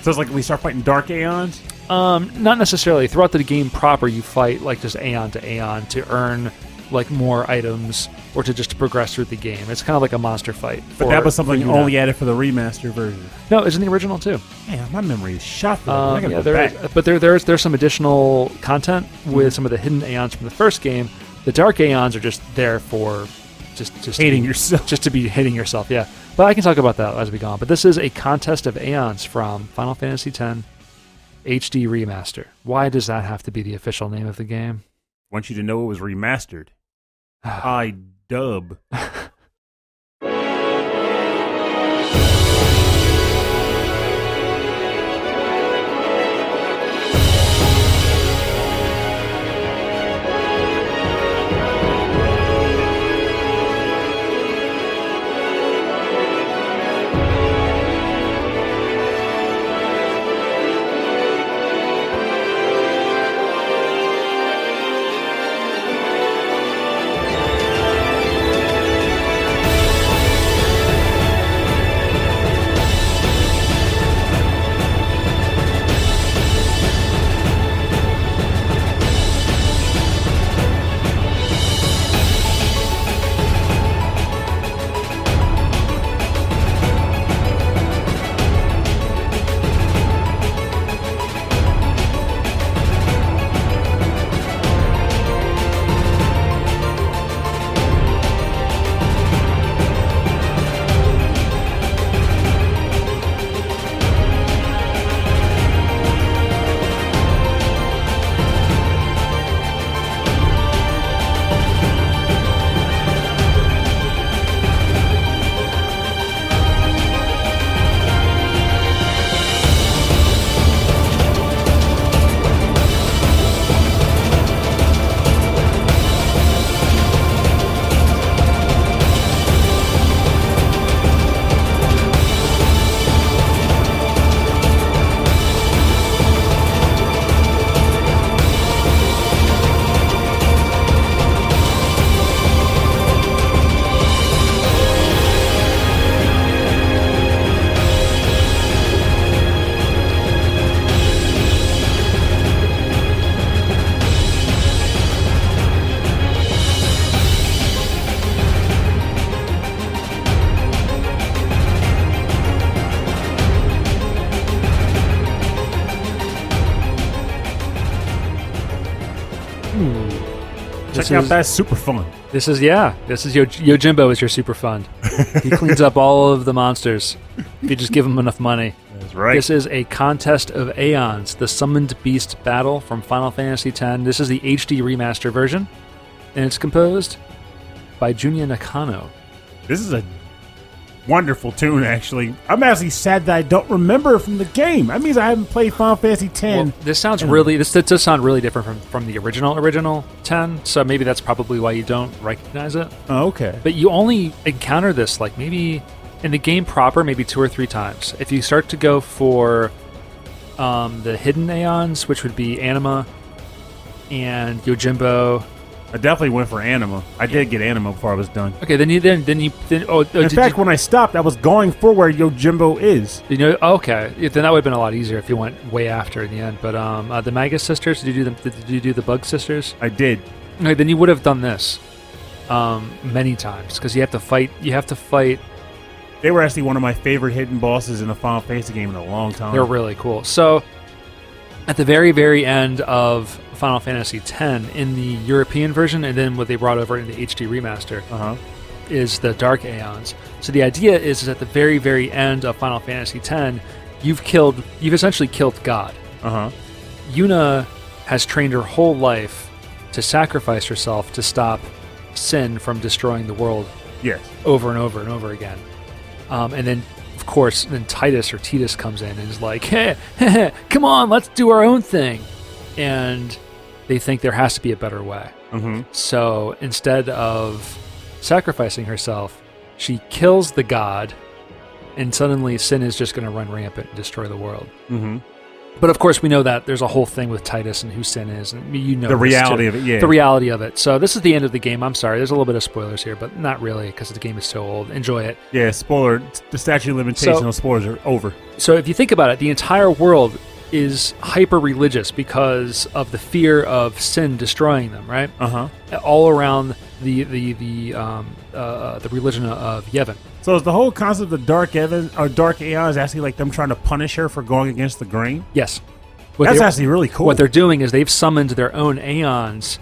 S2: So it's like we start fighting Dark Aeons?
S3: Not necessarily. Throughout the game proper, you fight like just Aeon to Aeon to earn like more items or to just progress through the game. It's kind of like a monster fight.
S2: But that was something only added for the remaster version.
S3: No, it's in the original too.
S2: Yeah, my memory is shot for that.
S3: There's some additional content with some of the hidden Aeons from the first game. The Dark Aeons are just there for just
S2: hating yourself.
S3: Just to be hating yourself, yeah. But I can talk about that as we go on. But this is a Contest of Aeons from Final Fantasy X HD Remaster. Why does that have to be the official name of the game?
S2: I want you to know it was remastered. I dub. Check out that Superfund.
S3: This is Yojimbo is your super fund. He cleans up all of the monsters. If you just give him enough money.
S2: That's right.
S3: This is a Contest of Aeons, the Summoned Beast Battle from Final Fantasy X. This is the HD Remaster version, and it's composed by Junya Nakano.
S2: This is a wonderful tune, actually. I'm actually sad that I don't remember from the game. That means I haven't played Final Fantasy X.
S3: Well, this does sound really different from the original 10, so maybe that's probably why you don't recognize it.
S2: Oh, okay.
S3: But you only encounter this like maybe In the game proper, maybe 2 or 3 times. If you start to go for the hidden Aeons, which would be Anima and Yojimbo.
S2: I definitely went for Anima. I did get Anima before I was done.
S3: Okay, then
S2: In fact, when I stopped, I was going for where Yojimbo is.
S3: You know, okay, then that would have been a lot easier if you went way after in the end. But the Magus sisters, did you do the Bug sisters?
S2: I did.
S3: Okay, then you would have done this many times because you have to fight.
S2: They were actually one of my favorite hidden bosses in a Final Fantasy game in a long time.
S3: They're really cool. So, at the very, very end of Final Fantasy X in the European version, and then what they brought over in the HD remaster, is the Dark Aeons. So the idea is at the very, very end of Final Fantasy X, you've essentially killed God. Yuna has trained her whole life to sacrifice herself to stop sin from destroying the world.
S2: Yes.
S3: Over and over and over again. And then, of course, Titus comes in and is like, hey, come on, let's do our own thing. And they think there has to be a better way. So instead of sacrificing herself, she kills the god, and suddenly sin is just going to run rampant and destroy the world. But of course, we know that there's a whole thing with Titus and who Sin is, and you know
S2: the reality of it. Yeah,
S3: the reality of it. So this is the end of the game. I'm sorry, there's a little bit of spoilers here, but not really because the game is so old. Enjoy it.
S2: Yeah, spoiler. The statute of limitations on spoilers are over.
S3: So if you think about it, the entire world is hyper religious because of the fear of sin destroying them. Right. All around the religion of Yevon.
S2: So is the whole concept of Dark Aeons actually like them trying to punish her for going against the grain?
S3: Yes.
S2: That's actually really cool.
S3: What they're doing is they've summoned their own Aeons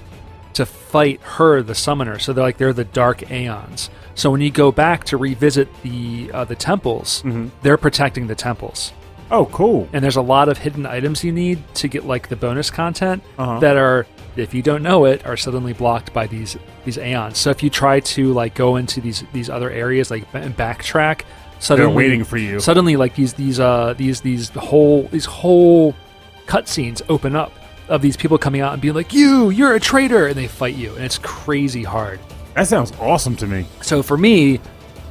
S3: to fight her, the summoner. So they're the Dark Aeons. So when you go back to revisit the temples, they're protecting the temples.
S2: Oh, cool.
S3: And there's a lot of hidden items you need to get like the bonus content that are, if you don't know it, are suddenly blocked by these Aeons. So if you try to like go into these other areas like and backtrack, suddenly
S2: they're waiting for you.
S3: Suddenly, like these whole cutscenes open up of these people coming out and being like, you're a traitor, and they fight you, and it's crazy hard.
S2: That sounds awesome to me.
S3: So for me,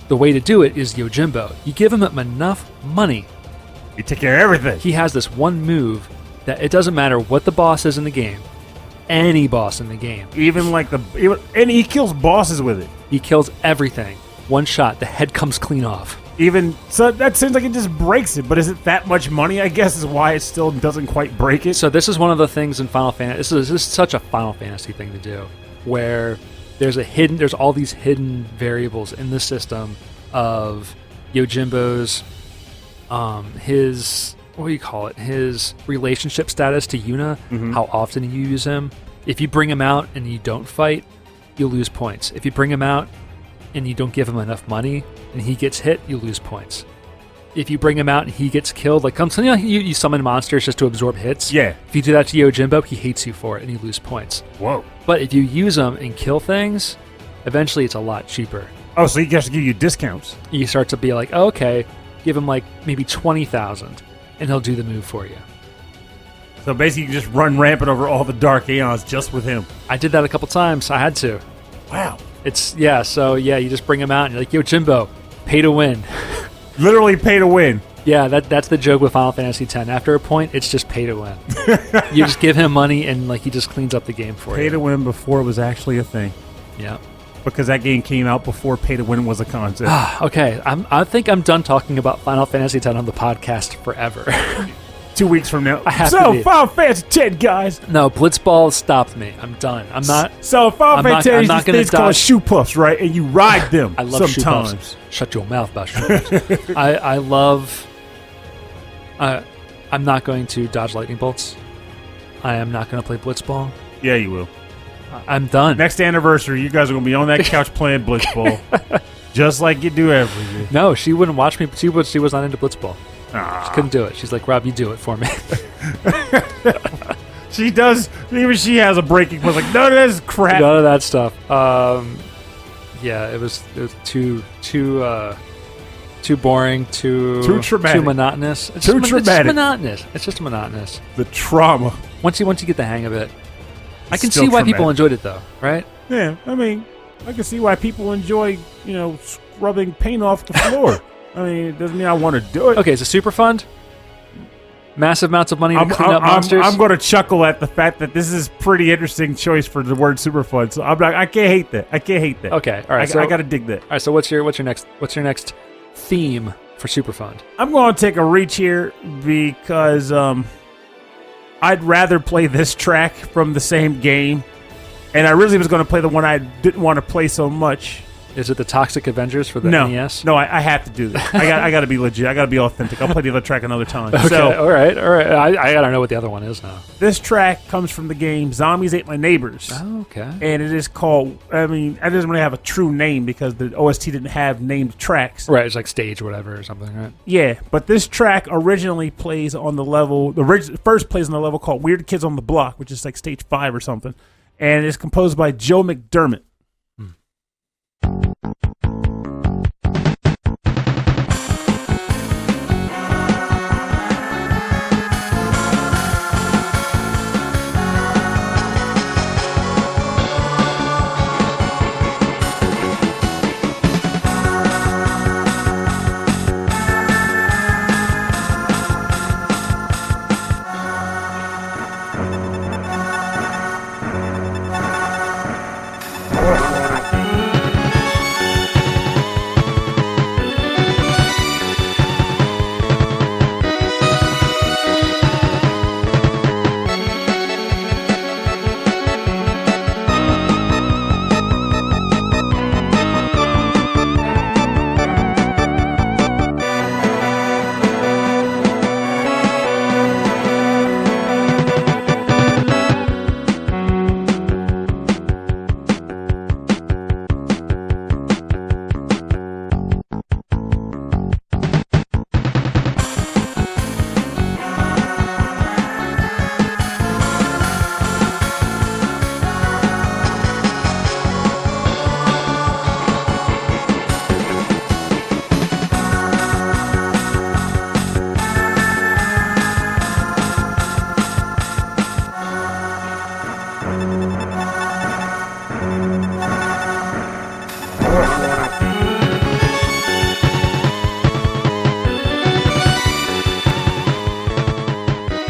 S3: the way to do it is Yojimbo. You give him enough money.
S2: You take care of everything.
S3: He has this one move that it doesn't matter what the boss is in the game. Any boss in the game.
S2: And he kills bosses with it.
S3: He kills everything. One shot, the head comes clean off.
S2: So that seems like it just breaks it, but is it that much money, I guess, is why it still doesn't quite break it?
S3: So this is one of the things in Final Fantasy. This is such a Final Fantasy thing to do, where there's all these hidden variables in the system of Yojimbo's his relationship status to Yuna, how often you use him. If you bring him out and you don't fight, you lose points. If you bring him out and you don't give him enough money and he gets hit, you lose points. If you bring him out and he gets killed, like you summon monsters just to absorb hits.
S2: Yeah.
S3: If you do that to Yojimbo, he hates you for it and you lose points.
S2: Whoa.
S3: But if you use him and kill things, eventually it's a lot cheaper.
S2: Oh, so he gets to give you discounts.
S3: You start to be like, oh, okay, give him like maybe 20,000 and he'll do the move for you.
S2: So basically you can just run rampant over all the Dark Aeons just with him.
S3: I did that a couple times. I had to.
S2: Wow.
S3: You just bring him out and you're like, Yojimbo, pay to win.
S2: Literally pay to win.
S3: Yeah, that's the joke with Final Fantasy X. After a point, it's just pay to win. You just give him money and like he just cleans up the game for you.
S2: Pay to win before it was actually a thing.
S3: Yeah.
S2: Because that game came out before pay to win was a concept.
S3: Okay, I think I'm done talking about Final Fantasy X on the podcast forever.
S2: 2 weeks from now.
S3: Final
S2: Fantasy X, guys.
S3: No, Blitzball stopped me. I'm done. I'm not.
S2: So Final Fantasy
S3: I'm not
S2: these things called shoe puffs, right? And you ride them.
S3: I love
S2: sometimes.
S3: shoe puffs. Shut your mouth about shoe puffs. I love. I'm not going to dodge lightning bolts. I am not going to play Blitzball.
S2: Yeah, you will.
S3: I'm done.
S2: Next anniversary, you guys are going to be on that couch playing Blitzball. Just like you do every year.
S3: No, she wouldn't watch me. She was not into Blitzball. She couldn't do it. She's like, Rob, you do it for me.
S2: She does. Even she has a breaking point. Like, none of this crap.
S3: None of that stuff. Yeah, it was too boring, too
S2: traumatic,
S3: too monotonous. It's
S2: traumatic.
S3: It's just monotonous. It's just monotonous.
S2: The trauma.
S3: Once you get the hang of it, I can
S2: Still
S3: see why
S2: traumatic.
S3: people enjoyed it, though, right?
S2: Yeah, I mean, I can see why people enjoy, scrubbing paint off the floor. I mean, it doesn't mean I want to do it.
S3: Okay, so Superfund? Massive amounts of money to clean up monsters?
S2: I'm going to chuckle at the fact that this is pretty interesting choice for the word Superfund. So I can't hate that.
S3: Okay, all right.
S2: I got to dig that.
S3: All right, so what's your next theme for Superfund?
S2: I'm going to take a reach here because I'd rather play this track from the same game, and I really was going to play the one I didn't want to play so much.
S3: Is it the Toxic Avengers for the NES?
S2: No, I have to do this. I got to be legit. I got to be authentic. I'll play the other track another time.
S3: Okay,
S2: So,
S3: all right. I got to know what the other one is now.
S2: this track comes from the game Zombies Ate My Neighbors.
S3: Oh, okay.
S2: And it is called, I mean, it doesn't really have a true name because the OST didn't have named tracks.
S3: Right, it's like Stage whatever or something, right?
S2: Yeah, but this track originally plays on the level, first plays on the level called Weird Kids on the Block, which is like stage 5 or something. And it's composed by Joe McDermott.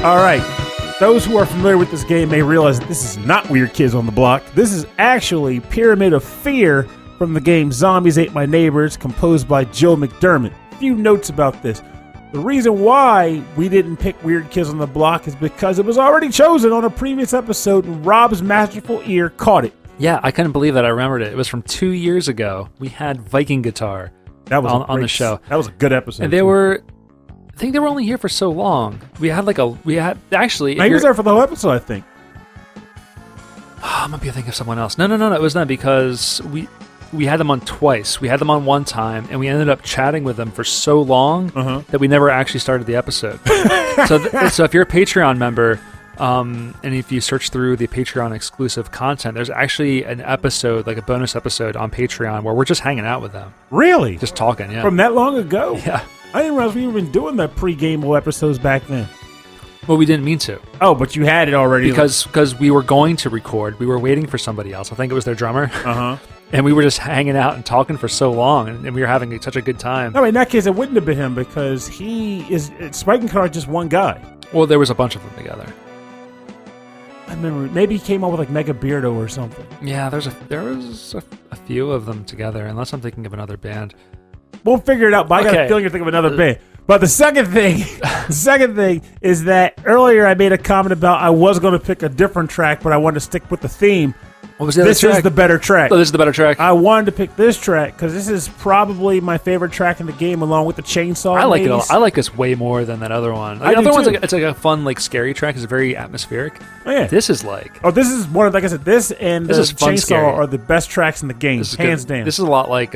S2: All right. Those who are familiar with this game may realize that this is not Weird Kids on the Block. This is actually Pyramid of Fear from the game Zombies Ate My Neighbors, composed by Joe McDermott. A few notes about this. The reason why we didn't pick Weird Kids on the Block is because it was already chosen on a previous episode and Rob's masterful ear caught it.
S3: Yeah, I couldn't believe that I remembered it. It was from 2 years ago. We had Viking Guitar on the show.
S2: That was a good episode.
S3: And I think they were only here for so long. We had actually.
S2: He was there for the whole episode, I think.
S3: I might be thinking of someone else. No, it was not because we had them on twice. We had them on one time, and we ended up chatting with them for so long that we never actually started the episode. So if you're a Patreon member, and if you search through the Patreon exclusive content, there's actually an episode, like a bonus episode on Patreon, where we're just hanging out with them.
S2: Really?
S3: Just talking, yeah.
S2: From that long ago?
S3: Yeah.
S2: I didn't realize we were even doing the pre-Gamable episodes back then.
S3: Well, we didn't mean to.
S2: Oh, but you had it already.
S3: Because we were going to record. We were waiting for somebody else. I think it was their drummer. And we were just hanging out and talking for so long, and we were having such a good time.
S2: No, in that case, it wouldn't have been him because Spiking Car is just one guy.
S3: Well, there was a bunch of them together.
S2: I remember maybe he came up with like Mega Beardo or something.
S3: Yeah, there was a few of them together, unless I'm thinking of another band.
S2: We'll figure it out, but I got a feeling you're thinking of another band. But the second thing is that earlier I made a comment about I was going to pick a different track, but I wanted to stick with the theme.
S3: What was the other track?
S2: This is the better track.
S3: Oh, this is the better track.
S2: I wanted to pick this track because this is probably my favorite track in the game, along with the chainsaw.
S3: I like it. I like this way more than that other one. The other one's it's like a fun, like scary track. It's very atmospheric.
S2: Oh yeah.
S3: This is like.
S2: Oh, this is one of, like I said, this and the chainsaw
S3: scary.
S2: are the best tracks in the game, hands down.
S3: This is a lot like.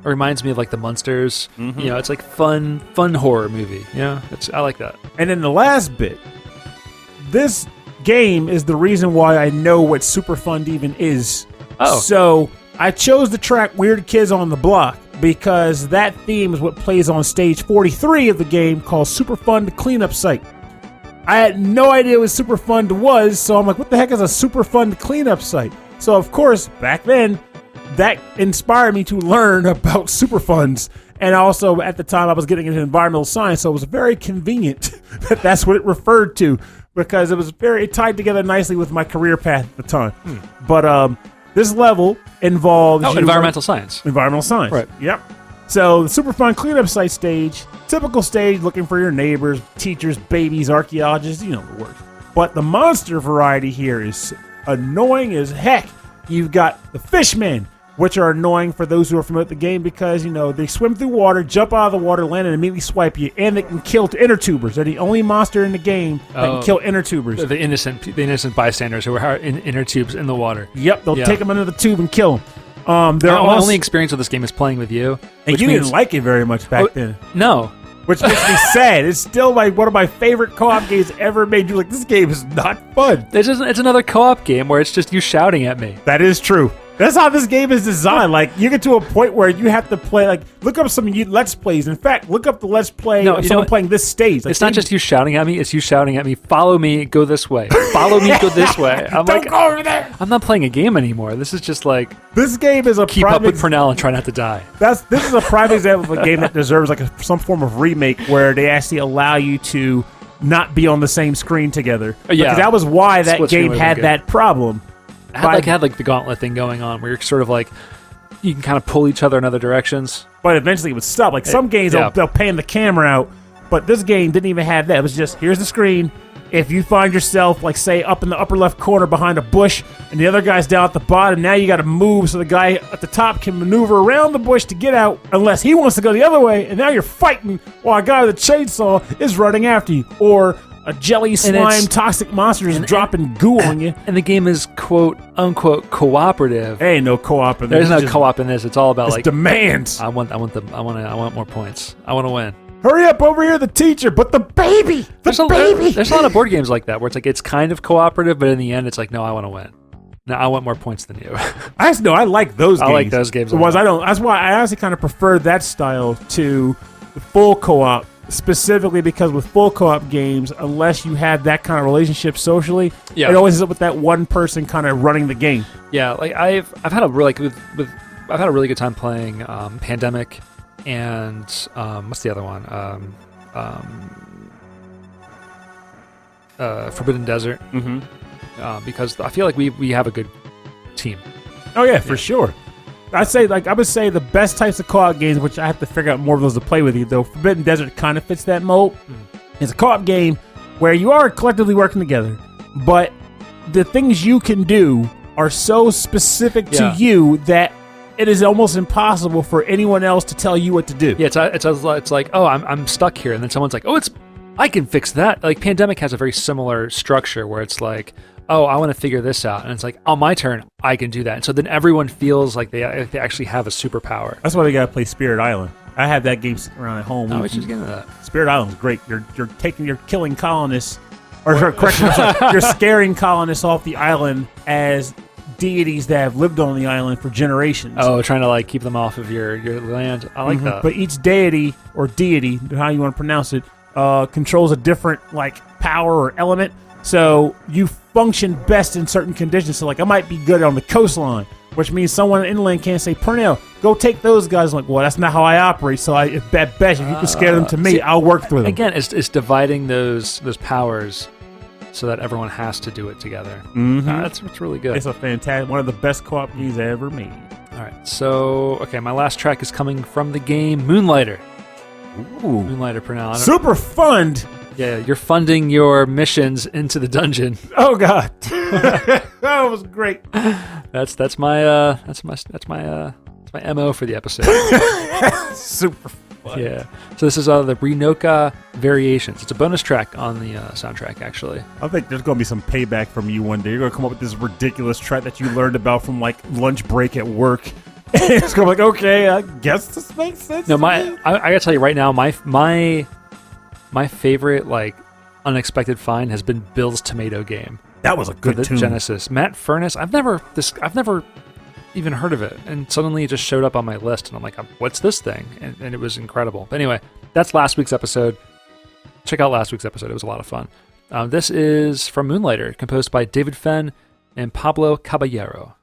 S3: It reminds me of like the Munsters. You know, it's like fun horror movie. Yeah, I like that.
S2: And then the last bit, this game is the reason why I know what Superfund even is.
S3: Oh.
S2: So I chose the track Weird Kids on the Block because that theme is what plays on stage 43 of the game called Superfund Cleanup Site. I had no idea what Superfund was, so I'm like, what the heck is a Superfund Cleanup Site? So of course, back then, that inspired me to learn about Superfunds. And also, at the time, I was getting into environmental science, so it was very convenient that that's what it referred to, because it was very tied together nicely with my career path at the time. But this level involves...
S3: environmental science.
S2: Environmental science.
S3: Right.
S2: Yep. So the Superfund cleanup site stage, typical stage looking for your neighbors, teachers, babies, archaeologists, you know the works. But the monster variety here is annoying as heck. You've got the fishmen, which are annoying for those who are familiar with the game because, they swim through water, jump out of the water, land, and immediately swipe you, and they can kill inner tubers. They're the only monster in the game that can kill inner tubers.
S3: The innocent bystanders who are in inner tubes in the water.
S2: Yep, they'll take them under the tube and kill them.
S3: My only experience with this game is playing with you.
S2: And you didn't like it very much back then.
S3: No.
S2: Which makes me sad. It's still one of my favorite co-op games ever made. You're like, this game is not fun.
S3: It's another co-op game where it's just you shouting at me.
S2: That is true. That's how this game is designed. Like, you get to a point where you have to play, look up some Let's Plays. In fact, look up the Let's Play of someone playing this stage.
S3: It's not just you shouting at me, it's you shouting at me, follow me, go this way. Follow me, go this way.
S2: Don't go over there.
S3: I'm not playing a game anymore. This is just like...
S2: This game is a
S3: keep up with Purnell and try not to die.
S2: This is a prime example of a game that deserves some form of remake where they actually allow you to not be on the same screen together.
S3: Yeah.
S2: Because that was why that game had that problem.
S3: It had the gauntlet thing going on where you're sort of like, you can kind of pull each other in other directions.
S2: But eventually it would stop. Like some games, they'll pan the camera out, but this game didn't even have that. It was just, here's the screen. If you find yourself, say, up in the upper left corner behind a bush, and the other guy's down at the bottom, now you got to move so the guy at the top can maneuver around the bush to get out, unless he wants to go the other way, and now you're fighting while a guy with a chainsaw is running after you. Or... a jelly slime toxic monster is dropping goo on you.
S3: And the game is quote unquote cooperative.
S2: There ain't no co-op in this.
S3: There's no co-op in this. It's all about
S2: demands.
S3: I want more points. I want to win.
S2: Hurry up over here, the teacher, but the baby.
S3: There's a lot of board games like that where it's it's kind of cooperative, but in the end it's no, I want to win. No, I want more points than you.
S2: I like those games.
S3: I like those games.
S2: The ones I don't. That's why I honestly kind of prefer that style to the full co-op. Specifically because with full co-op games, unless you have that kind of relationship socially, it always ends up with that one person kind of running the game. Yeah,
S3: I've had a really good time playing Pandemic and what's the other one? Forbidden Desert. Mm-hmm. Because I feel like we have a good team.
S2: Oh yeah, for sure. I would say the best types of co-op games, which I have to figure out more of those to play with you, though Forbidden Desert kind of fits that mold. It's a co-op game where you are collectively working together, but the things you can do are so specific to you that it is almost impossible for anyone else to tell you what to do.
S3: Yeah, it's like, oh, I'm stuck here, and then someone's like, oh, I can fix that. Like Pandemic has a very similar structure where it's like, oh, I want to figure this out. And it's like, on my turn, I can do that. And so then everyone feels like they actually have a superpower.
S2: That's why they got to play Spirit Island. I have that game sitting around at home.
S3: Oh, we should get into that.
S2: Spirit Island's great. You're killing colonists, you're scaring colonists off the island as deities that have lived on the island for generations.
S3: Oh, trying to keep them off of your land. I like that.
S2: But each deity or deity, how you want to pronounce it, controls a different power or element. So you function best in certain conditions. So I might be good on the coastline, which means someone inland can't say, Purnell, go take those guys. I'm like, well, that's not how I operate. So if you can scare them to me, I'll work through them.
S3: Again, it's dividing those powers so that everyone has to do it together.
S2: Mm-hmm.
S3: That's really good.
S2: It's a fantastic, one of the best co-op games ever made.
S3: All right. So, my last track is coming from the game Moonlighter.
S2: Ooh.
S3: Moonlighter, Purnell.
S2: Superfund.
S3: Yeah, you're funding your missions into the dungeon.
S2: Oh God, that was great.
S3: That's my MO for the episode.
S2: Super fun.
S3: Yeah. So this is the Rynoka Variations. It's a bonus track on the soundtrack, actually.
S2: I think there's gonna be some payback from you one day. You're gonna come up with this ridiculous track that you learned about from lunch break at work. It's gonna be okay, I guess this makes sense.
S3: No, I gotta tell you right now, my favorite unexpected find has been Bill's Tomato Game.
S2: That was a good
S3: for the
S2: tune.
S3: Genesis. Matt Furnace. I've never even heard of it, and suddenly it just showed up on my list, and I'm like, what's this thing? And it was incredible. But anyway, that's last week's episode. Check out last week's episode. It was a lot of fun. This is from Moonlighter, composed by David Fenn and Pablo Caballero.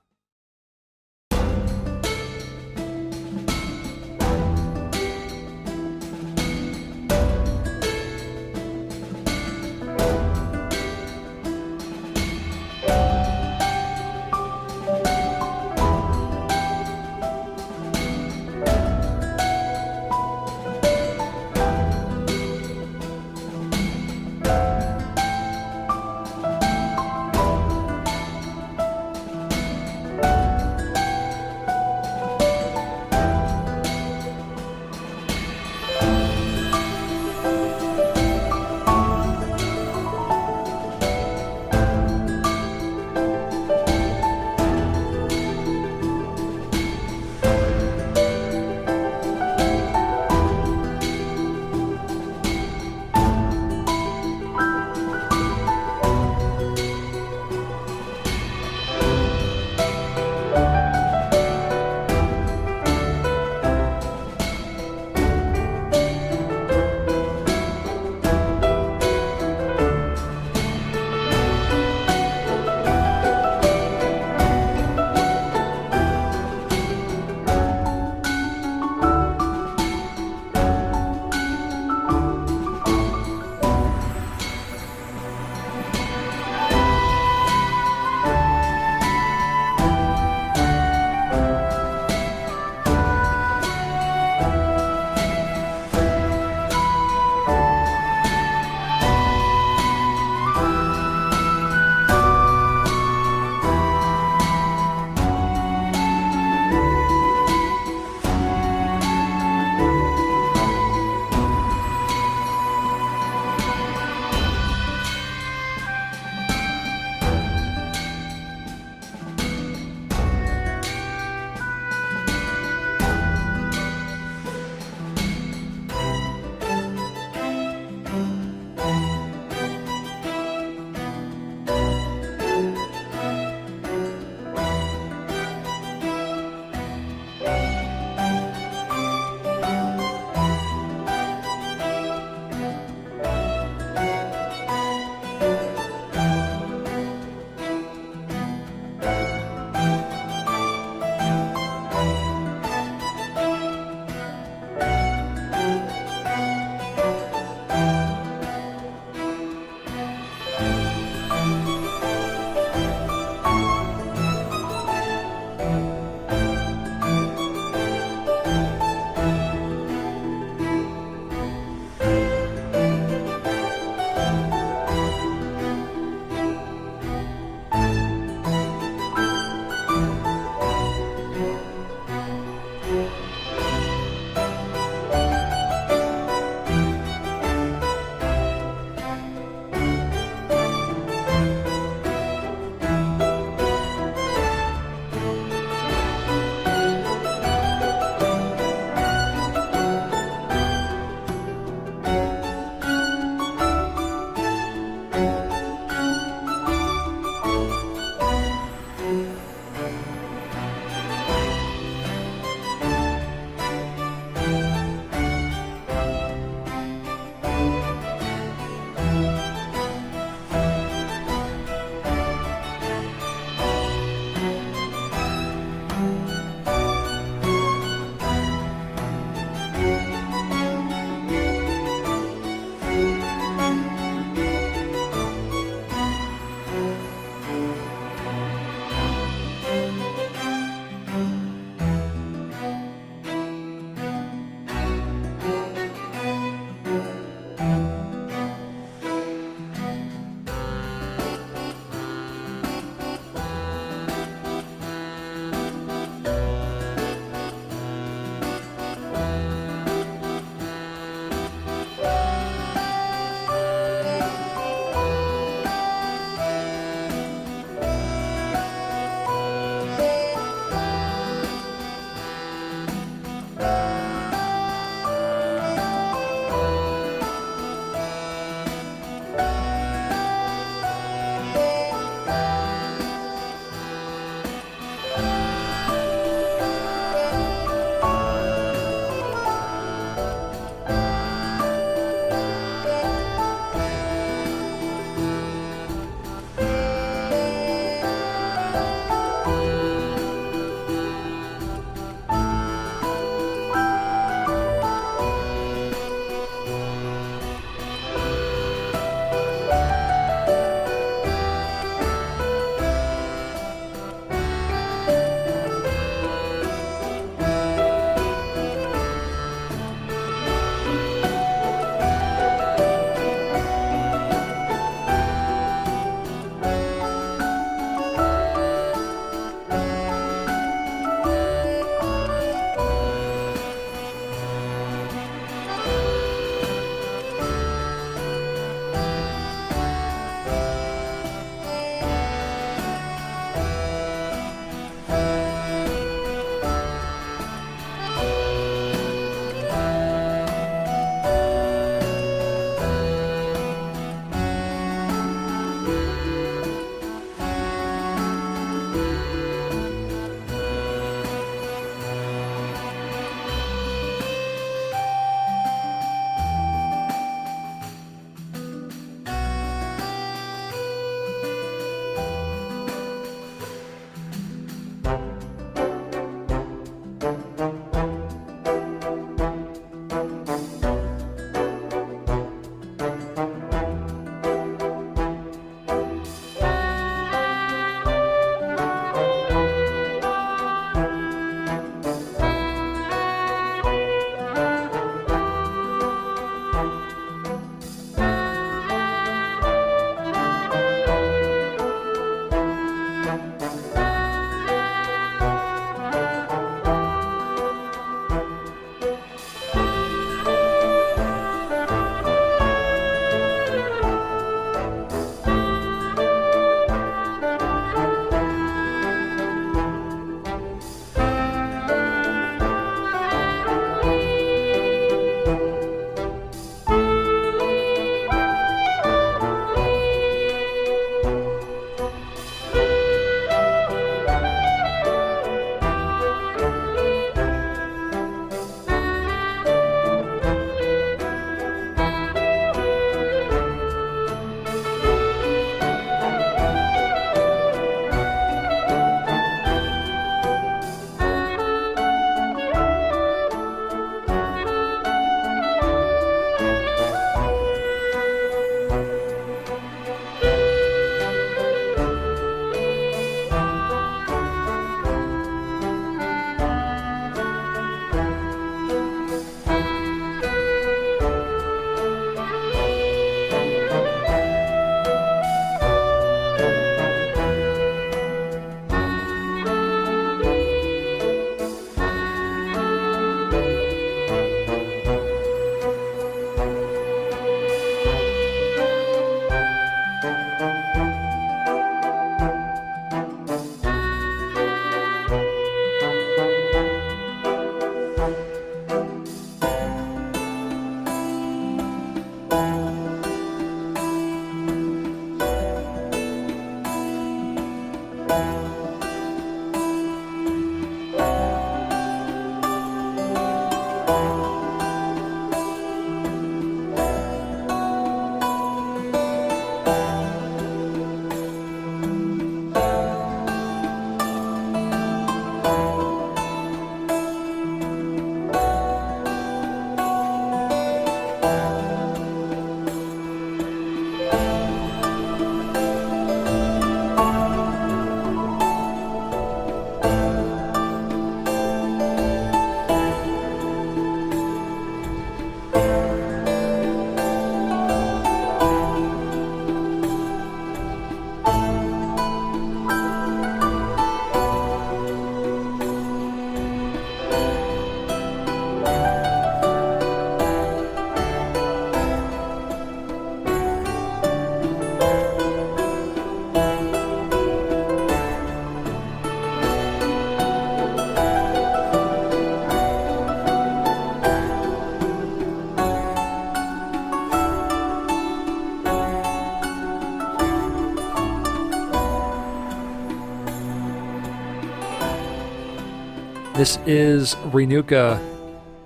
S3: This is Rynoka,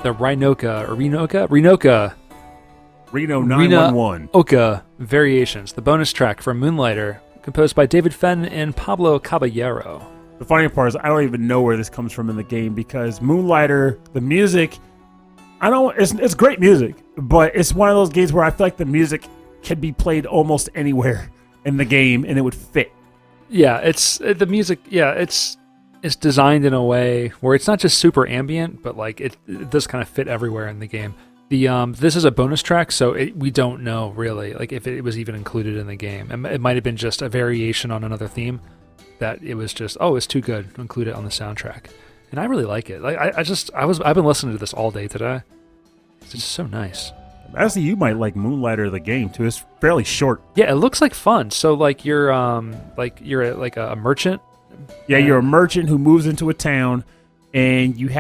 S3: the Rynoka
S2: Reno 911.
S3: Rynoka Variations, the bonus track from Moonlighter, composed by David Fenn and Pablo Caballero.
S2: The funny part is I don't even know where this comes from in the game because Moonlighter, the music, it's great music, but it's one of those games where I feel like the music can be played almost anywhere in the game and it would fit.
S3: Yeah, it's designed in a way where it's not just super ambient, but like it does kind of fit everywhere in the game. This is a bonus track, so we don't know really like if it was even included in the game. It might have been just a variation on another theme that it was just it's too good to include it on the soundtrack. And I really like it. Like I've been listening to this all day today. It's just so nice.
S2: Actually, you might like Moonlighter the game too. It's fairly short.
S3: Yeah, it looks like fun. So like you're a merchant.
S2: Yeah, you're a merchant who moves into a town, and you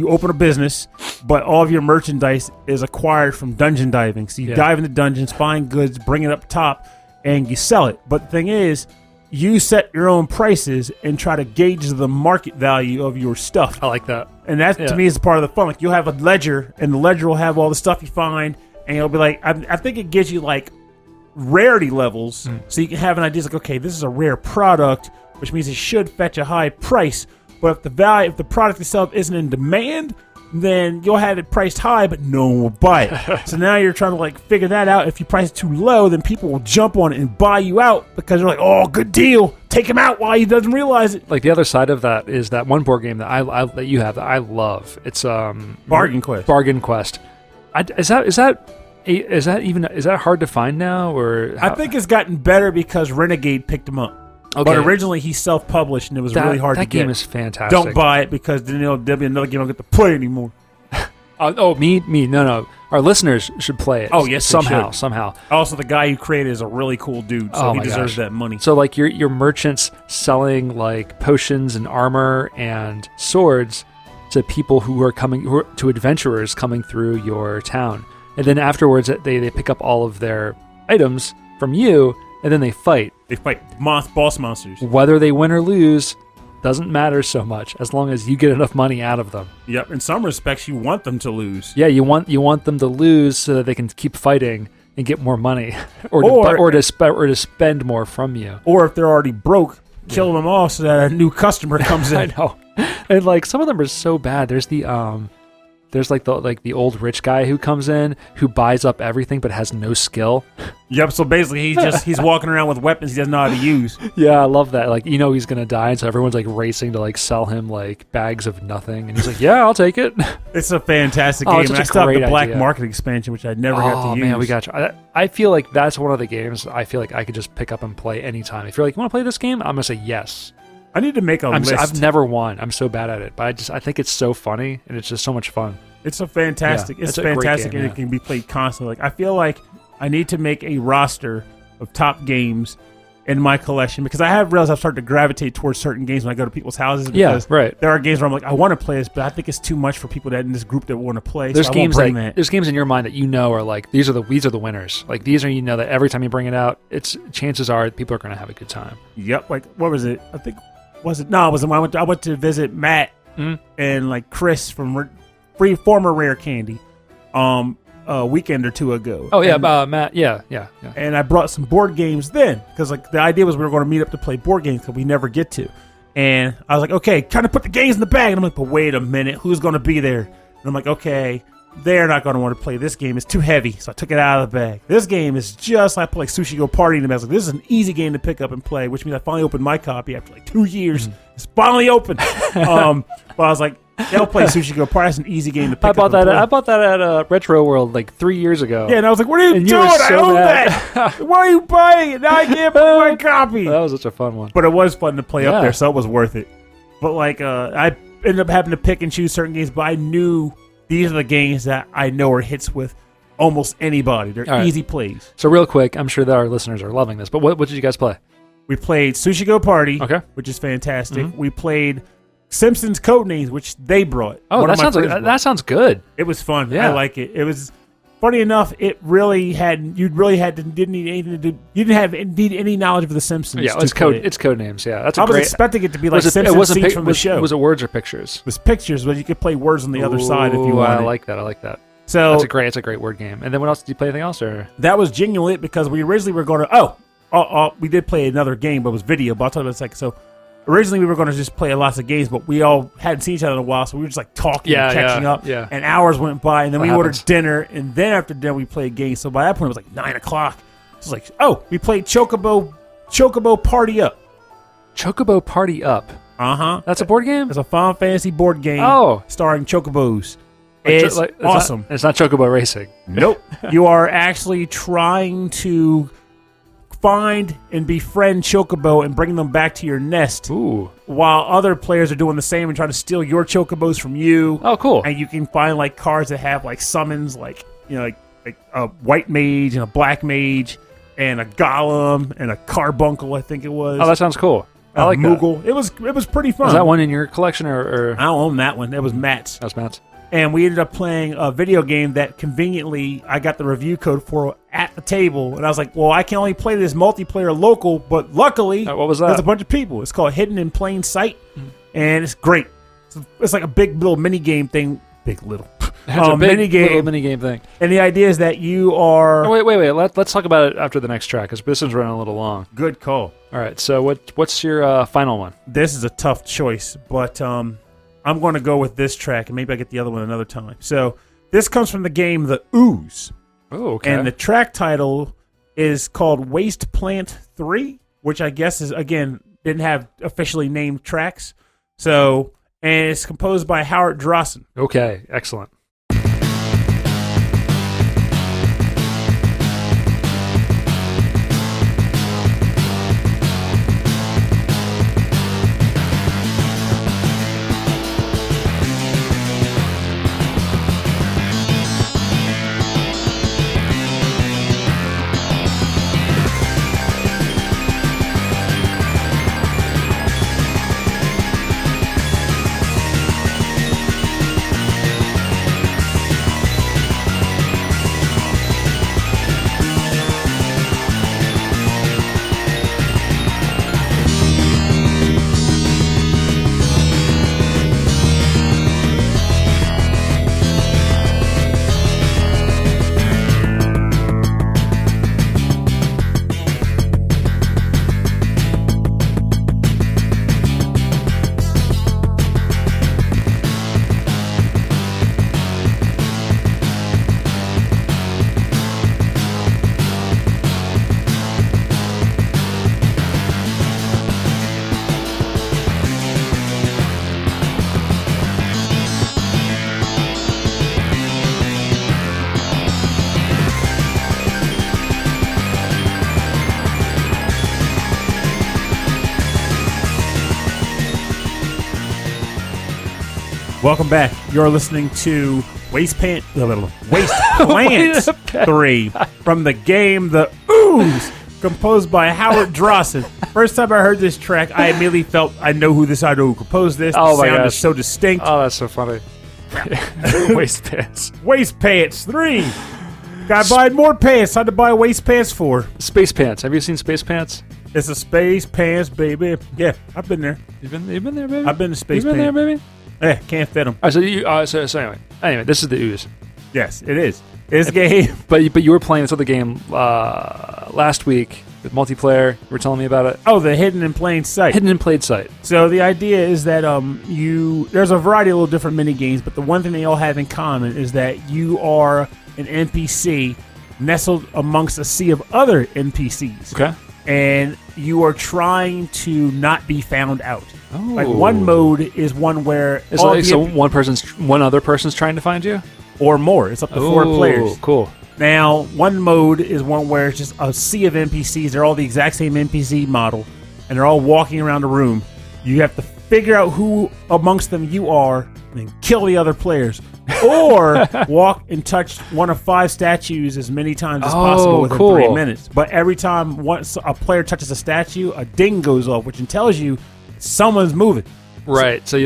S2: open a business, but all of your merchandise is acquired from dungeon diving. So you dive into dungeons, find goods, bring it up top, and you sell it. But the thing is, you set your own prices and try to gauge the market value of your stuff.
S3: I like that.
S2: And that, to me, is part of the fun. Like, you'll have a ledger, and the ledger will have all the stuff you find, and it'll be like, I think it gives you, like, rarity levels, so you can have an idea, like, okay, this is a rare product, which means it should fetch a high price, but if the product itself isn't in demand, then you'll have it priced high, but no one will buy it. So now you're trying to like figure that out. If you price it too low, then people will jump on it and buy you out because they're like, oh, good deal. Take him out while he doesn't realize it.
S3: Like the other side of that is that one board game that you have that I love. It's
S2: Bargain Quest.
S3: Bargain Quest. Is that hard to find now, or
S2: I think it's gotten better because Renegade picked him up. Okay. But originally he self-published and it was really hard to get.
S3: That game is fantastic.
S2: Don't buy it because then there'll be another game I don't get to play anymore.
S3: Me? No. Our listeners should play it.
S2: Oh, yes,
S3: somehow.
S2: Also, the guy who created it is a really cool dude, so he deserves that money.
S3: So, like, your merchants selling, like, potions and armor and swords to people to adventurers coming through your town. And then afterwards, they pick up all of their items from you, and then they fight.
S2: They fight boss monsters.
S3: Whether they win or lose doesn't matter so much as long as you get enough money out of them.
S2: Yep. In some respects, you want them to lose.
S3: Yeah, you want them to lose so that they can keep fighting and get more money, or to spend more from you.
S2: Or if they're already broke, kill them off so that a new customer comes in.
S3: I know. And like some of them are so bad. There's the the old rich guy who comes in who buys up everything but has no skill.
S2: Yep, so basically he's walking around with weapons he doesn't know how to use.
S3: Yeah, I love that. Like, he's gonna die, and so everyone's like racing to like sell him like bags of nothing, and he's like, "Yeah, I'll take it."
S2: It's a fantastic game. And I still have the Black Market expansion, which I never got to use.
S3: Oh man, we got you. I feel like that's one of the games I feel like I could just pick up and play anytime. If you're like, "You want to play this game?" I'm gonna say yes.
S2: I need to make a list.
S3: I've never won. I'm so bad at it, but I think it's so funny and it's just so much fun.
S2: It's fantastic, and it can be played constantly. Like, I feel like I need to make a roster of top games in my collection because I have realized I've started to gravitate towards certain games when I go to people's houses. Because there are games where I'm like, I want to play this, but I think it's too much for people that in this group that want to play.
S3: There's games there's games in your mind that are like these are the winners. Like these are that every time you bring it out, chances are people are going to have a good time. Yep.
S2: Like what was it? I think it wasn't when I went to visit Matt and like Chris from former Rare Candy, a weekend or two ago.
S3: Oh yeah, Matt. Yeah.
S2: And I brought some board games then because like the idea was we were going to meet up to play board games because we never get to. And I was like, okay, kind of put the games in the bag. And I'm like, but wait a minute, who's going to be there? And I'm like, okay, they're not going to want to play this game. It's too heavy, so I took it out of the bag. This game is just like Sushi Go Party. And I was like, this is an easy game to pick up and play, which means I finally opened my copy after like 2 years. It's finally open. But I was like, they'll play Sushi Go Party. It's an easy game to pick up and play.
S3: I bought that at Retro World like 3 years ago.
S2: Yeah, and I was like, what are you doing? I own that. Why are you buying it? Now I can't play my copy.
S3: That was such a fun one.
S2: But it was fun to play up there, so it was worth it. But like, I ended up having to pick and choose certain games, but I knew these are the games that I know are hits with almost anybody. They're easy plays.
S3: So real quick, I'm sure that our listeners are loving this, but what did you guys play?
S2: We played Sushi Go Party, which is fantastic. We played Simpsons Codenames, which they brought.
S3: Oh, that sounds good.
S2: It was fun.
S3: Yeah.
S2: I like it. It was funny enough, you didn't need anything to do. You didn't need any knowledge of The Simpsons.
S3: Yeah, it's code names. Yeah,
S2: I was expecting it to be like Simpsons scenes from the show.
S3: Was it words or pictures?
S2: It was pictures, but you could play words on the other side if you wanted.
S3: I like that.
S2: So
S3: it's a great word game. And then what else did you play? Anything else or?
S2: That was genuinely it because we originally were going to. We did play another game, but it was video. But I'll tell you in a second. So originally we were going to just play lots of games, but we all hadn't seen each other in a while, so we were just like talking and catching up.
S3: Yeah.
S2: And hours went by, and then we ordered dinner, and then after dinner we played games. So by that point it was like 9 o'clock. It was like, we played Chocobo Party Up.
S3: Chocobo Party Up. That's a board game?
S2: It's a Final Fantasy board game starring Chocobos. It's awesome.
S3: It's not Chocobo Racing.
S2: Nope. You are actually trying to find and befriend Chocobo and bring them back to your nest.
S3: Ooh.
S2: While other players are doing the same and trying to steal your Chocobos from you.
S3: Oh, cool.
S2: And you can find like cards that have like summons, like like a white mage and a black mage and a golem and a carbuncle, I think it was.
S3: Oh, that sounds cool. I like
S2: Moogle.
S3: that.
S2: It was pretty fun.
S3: Was that one in your collection or?
S2: I don't own that one. That was Matt's.
S3: That was Matt's.
S2: And we ended up playing a video game that conveniently I got the review code for at the table. And I was like, well, I can only play this multiplayer local, but luckily
S3: what was that?
S2: There's a bunch of people. It's called Hidden in Plain Sight, and it's great. It's like a big little mini game thing. Big little.
S3: It's a big little mini game thing.
S2: And the idea is that you are...
S3: Oh, wait. Let's talk about it after the next track, because this one's running a little long.
S2: Good call.
S3: All right, so what's your final one?
S2: This is a tough choice, but... I'm going to go with this track, and maybe I get the other one another time. So this comes from the game The Ooze.
S3: Oh, okay.
S2: And the track title is called Waste Plant 3, which I guess is, again, didn't have officially named tracks. So, and it's composed by Howard Drossin.
S3: Okay, excellent.
S2: Welcome back. You're listening to Waste Plant 3 from the game The Ooze, composed by Howard Drossin. First time I heard this track, I immediately felt I know who composed this.
S3: Oh,
S2: the
S3: my
S2: sound
S3: gosh.
S2: is so distinct.
S3: Oh, that's so funny. Waste Pants.
S2: Waste Pants 3. Gotta buy more pants. How'd to buy Waste Pants 4?
S3: Space Pants. Have you seen Space Pants?
S2: It's a Space Pants, baby. Yeah, I've been there.
S3: You've been there, baby?
S2: I've been to Space
S3: You've been
S2: Pants.
S3: there, baby?
S2: Yeah, can't fit them.
S3: All right, so anyway, this is the Ooze.
S2: Yes, it is. It's a game.
S3: But you were playing this other game last week with multiplayer. You were telling me about it.
S2: Oh, the Hidden in Plain Sight.
S3: Hidden in Plain Sight.
S2: So the idea is that there's a variety of little different mini games, but the one thing they all have in common is that you are an NPC nestled amongst a sea of other NPCs.
S3: Okay.
S2: And you are trying to not be found out.
S3: Oh.
S2: Like one mode is one where
S3: it's like so one other person's trying to find you,
S2: or more. It's up to 4 players.
S3: Cool.
S2: Now, one mode is one where it's just a sea of NPCs. They're all the exact same NPC model, and they're all walking around the room. You have to figure out who amongst them you are, and then kill the other players, or walk and touch one of 5 statues as many times as possible within 3 minutes. But every time once a player touches a statue, a ding goes off, which tells you someone's moving.
S3: Right. So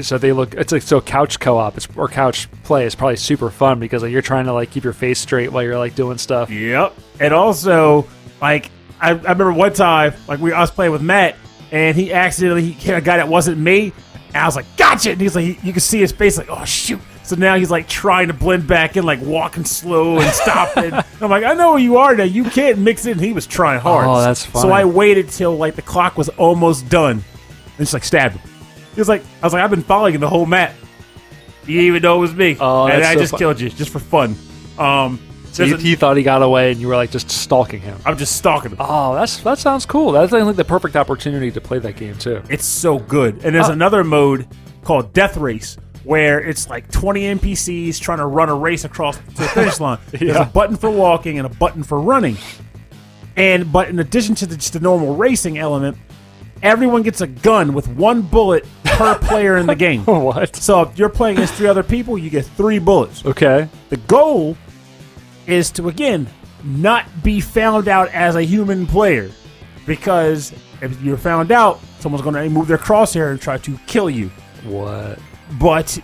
S3: so they look. It's like so couch co-op or couch play is probably super fun because like, you're trying to like keep your face straight while you're like doing stuff.
S2: Yep. And also like I remember one time like I was playing with Matt and he accidentally hit a guy that wasn't me. And I was like, gotcha! And he's like, you can see his face like, oh shoot. So now he's like trying to blend back in, like walking slow and stopping. I'm like, I know who you are now. You can't mix it. And he was trying hard.
S3: Oh, that's funny.
S2: So I waited till like the clock was almost done. And just like stabbed him. He was like, I was like, I've been following you the whole map. You didn't even know it was me.
S3: Oh,
S2: and
S3: that's
S2: I
S3: so
S2: just killed you just for fun.
S3: So he thought he got away, and you were like just stalking him.
S2: I'm just stalking him.
S3: Oh, that sounds cool. That's like the perfect opportunity to play that game too.
S2: It's so good. And there's another mode called Death Race where it's like 20 NPCs trying to run a race across the finish line. There's a button for walking and a button for running. But in addition to just the normal racing element, everyone gets a gun with 1 bullet per player in the game.
S3: What?
S2: So if you're playing against 3 other people, you get 3 bullets.
S3: Okay.
S2: The goal is to, again, not be found out as a human player. Because if you're found out, someone's going to move their crosshair and try to kill you.
S3: What?
S2: But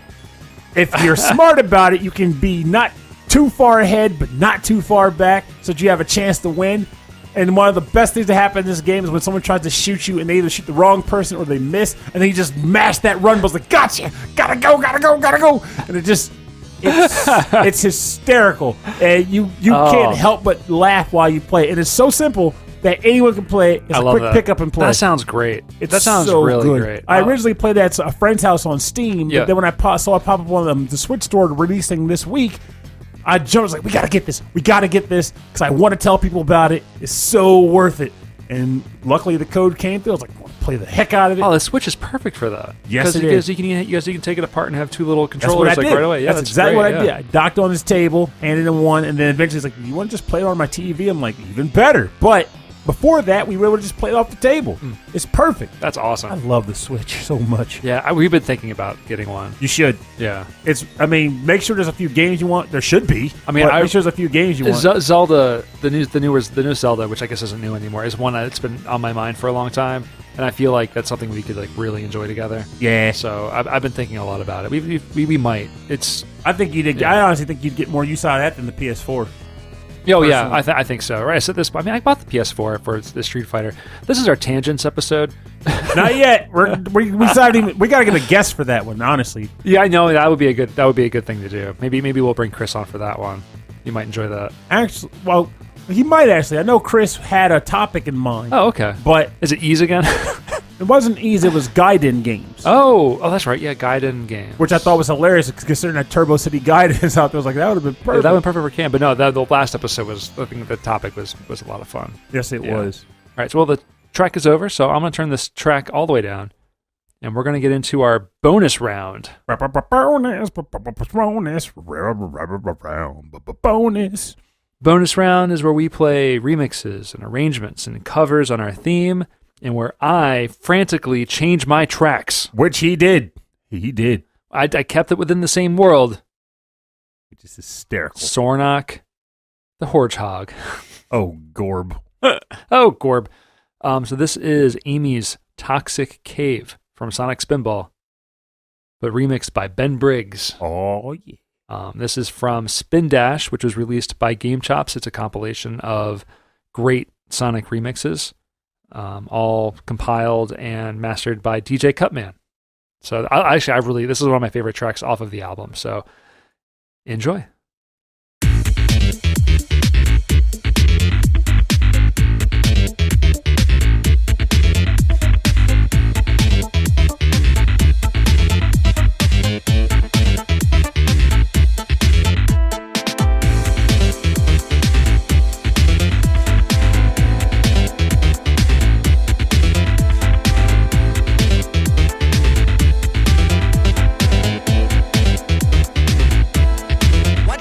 S2: if you're smart about it, you can be not too far ahead, but not too far back, so that you have a chance to win. And one of the best things to happen in this game is when someone tries to shoot you and they either shoot the wrong person or they miss, and then you just mash that run button, like, gotcha, gotta go. And it's hysterical. And you can't help but laugh while you play. And it's so simple that anyone can play it. It's a quick pick up and play.
S3: That sounds great. That sounds
S2: so
S3: really
S2: good.
S3: great.
S2: I originally played that at a friend's house on Steam,
S3: Yeah.
S2: but then when I saw it pop up on the Switch store releasing this week, I jumped. I was like, we gotta get this because I want to tell people about it. It's so worth it. And luckily the code came through. I was like, I want to play the heck out of it.
S3: Oh, the Switch is perfect for that.
S2: Yes, it
S3: because
S2: is.
S3: you can take it apart and have 2 little
S2: That's what
S3: controllers
S2: I
S3: like
S2: did.
S3: right away. Yeah,
S2: that's exactly
S3: great,
S2: what I did. I docked on his table, handed him one, and then eventually he's like, you want to just play it on my TV? I'm like, even better. But before that, we were able to just play it off the table. It's perfect.
S3: That's
S2: I
S3: awesome.
S2: love the Switch so much.
S3: Yeah, we've been thinking about getting one.
S2: You should.
S3: Yeah.
S2: Make sure there's a few games you want. There should be.
S3: I mean,
S2: make sure there's a few games you want.
S3: Zelda, the new Zelda, which I guess isn't new anymore, is one that's been on my mind for a long time, and I feel like that's something we could like really enjoy together.
S2: Yeah.
S3: So I've been thinking a lot about it. We might.
S2: I think you did.
S3: Yeah.
S2: I honestly think you'd get more use out of that than the PS4.
S3: Oh yeah, I think so. Right. I said this. I mean, I bought the PS4 for the Street Fighter. This is our tangents episode.
S2: Not yet. We gotta get a guest for that one. Honestly.
S3: Yeah, I know that would be a good thing to do. Maybe we'll bring Chris on for that one. You might enjoy that.
S2: Actually, well, he might actually. I know Chris had a topic in mind.
S3: Oh, okay.
S2: But
S3: Is it Ease again?
S2: it wasn't easy. It was Gaiden games.
S3: oh, that's right. Yeah, Gaiden game.
S2: Which I thought was hilarious, considering that Turbo City Gaiden is out there. I was like, that would have been perfect.
S3: That went perfect for Cam, but no, the last episode was. I think the topic was a lot of fun.
S2: Yes, it
S3: Yeah.
S2: was.
S3: All right, so the track is over, so I'm going to turn this track all the way down, and we're going to get into our bonus round.
S2: Bonus.
S3: Bonus round is where we play remixes and arrangements and covers on our theme, and where I frantically change my tracks.
S2: Which he did. He did.
S3: I kept it within the same world.
S2: Which is hysterical.
S3: Sornak, the Horgehog.
S2: Oh, Gorb.
S3: Oh, Gorb. So this is Amy's Toxic Cave from Sonic Spinball, but remixed by Ben Briggs.
S2: Oh, yeah.
S3: This is from Spin Dash, which was released by Game Chops. It's a compilation of great Sonic remixes, all compiled and mastered by DJ Cutman. So this is one of my favorite tracks off of the album. So enjoy.
S1: What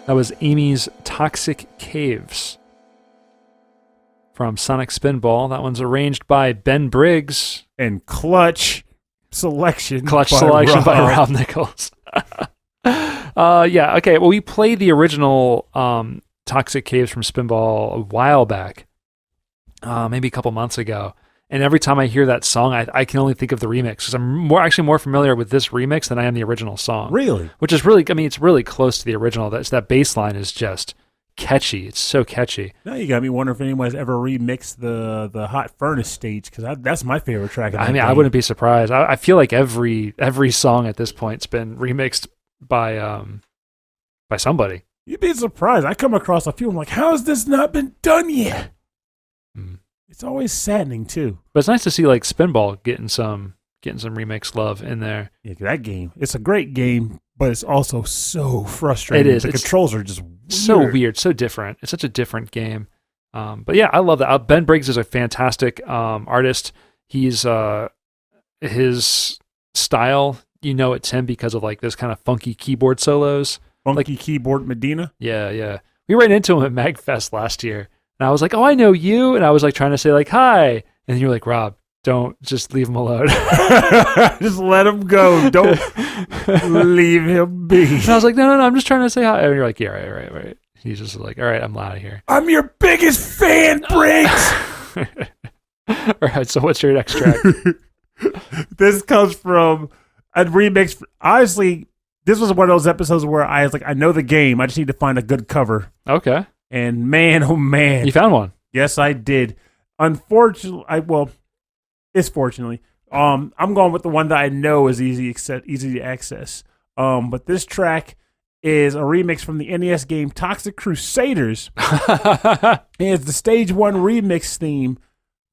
S3: That was Amy's Toxic Caves from Sonic Spinball. That one's arranged by Ben Briggs.
S2: And Clutch Selection
S3: by Rob Nichols. Yeah, okay. Well, we played the original Toxic Caves from Spinball a while back, maybe a couple months ago. And every time I hear that song, I can only think of the remix because I'm more familiar with this remix than I am the original song.
S2: Really?
S3: Which is really, I mean, it's really close to the original. That bass line is just catchy. It's so catchy.
S2: Now you got me wondering if anyone's ever remixed the Hot Furnace stage because that's my favorite track.
S3: I mean, I wouldn't be surprised. I feel like every song at this point's been remixed by somebody.
S2: You'd be surprised. I come across a few. I'm like, how has this not been done yet? It's always saddening too.
S3: But it's nice to see like Spinball getting some remix love in there.
S2: Yeah, that game. It's a great game, but it's also so frustrating.
S3: It is.
S2: The controls are just
S3: so weird, so different. It's such a different game. But yeah, I love that. Ben Briggs is a fantastic artist. He's his style, it's him because of like those kind of funky keyboard solos.
S2: Funky keyboard Medina?
S3: Yeah. We ran into him at MagFest last year. And I was like, oh, I know you. And I was like trying to say like, hi. And you're like, Rob, don't, just leave him alone.
S2: Just let him go. Don't leave him be.
S3: And I was like, no, I'm just trying to say hi. And you're like, yeah, right. He's just like, all right, I'm out of here.
S2: I'm your biggest fan, Briggs.
S3: All right, so what's your next track?
S2: This comes from a remix. Honestly, this was one of those episodes where I was like, I know the game. I just need to find a good cover.
S3: Okay.
S2: And man, oh man.
S3: You found one.
S2: Yes, I did. Unfortunately, it's fortunately. I'm going with the one that I know is easy to access. But this track is a remix from the NES game Toxic Crusaders. It's the Stage 1 remix theme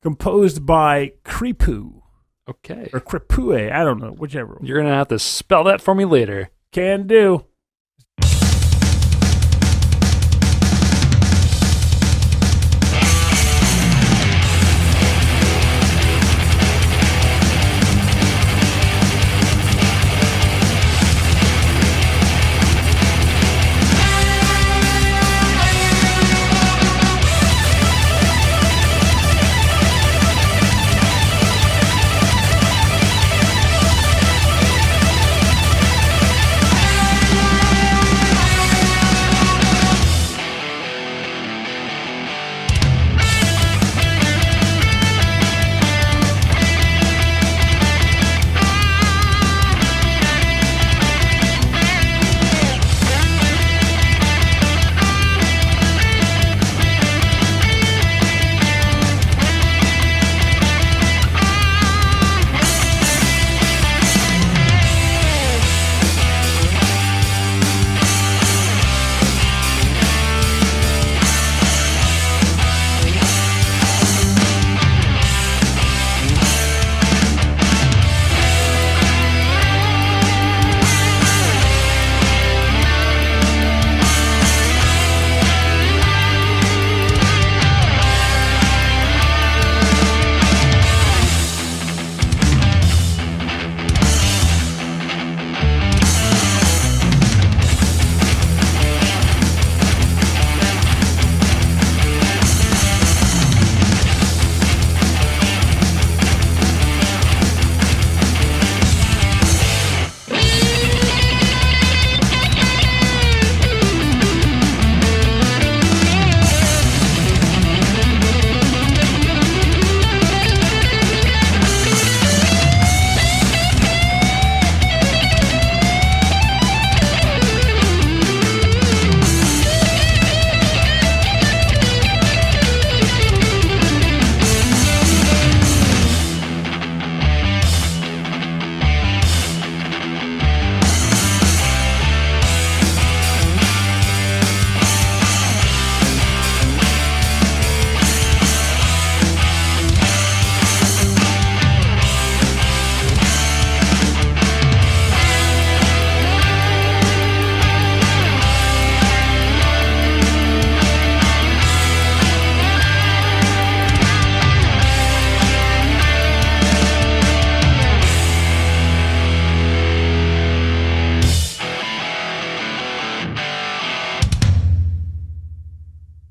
S2: composed by Creepue.
S3: Okay.
S2: Or Creepue, I don't know, whichever.
S3: You're going to have to spell that for me later.
S2: Can do.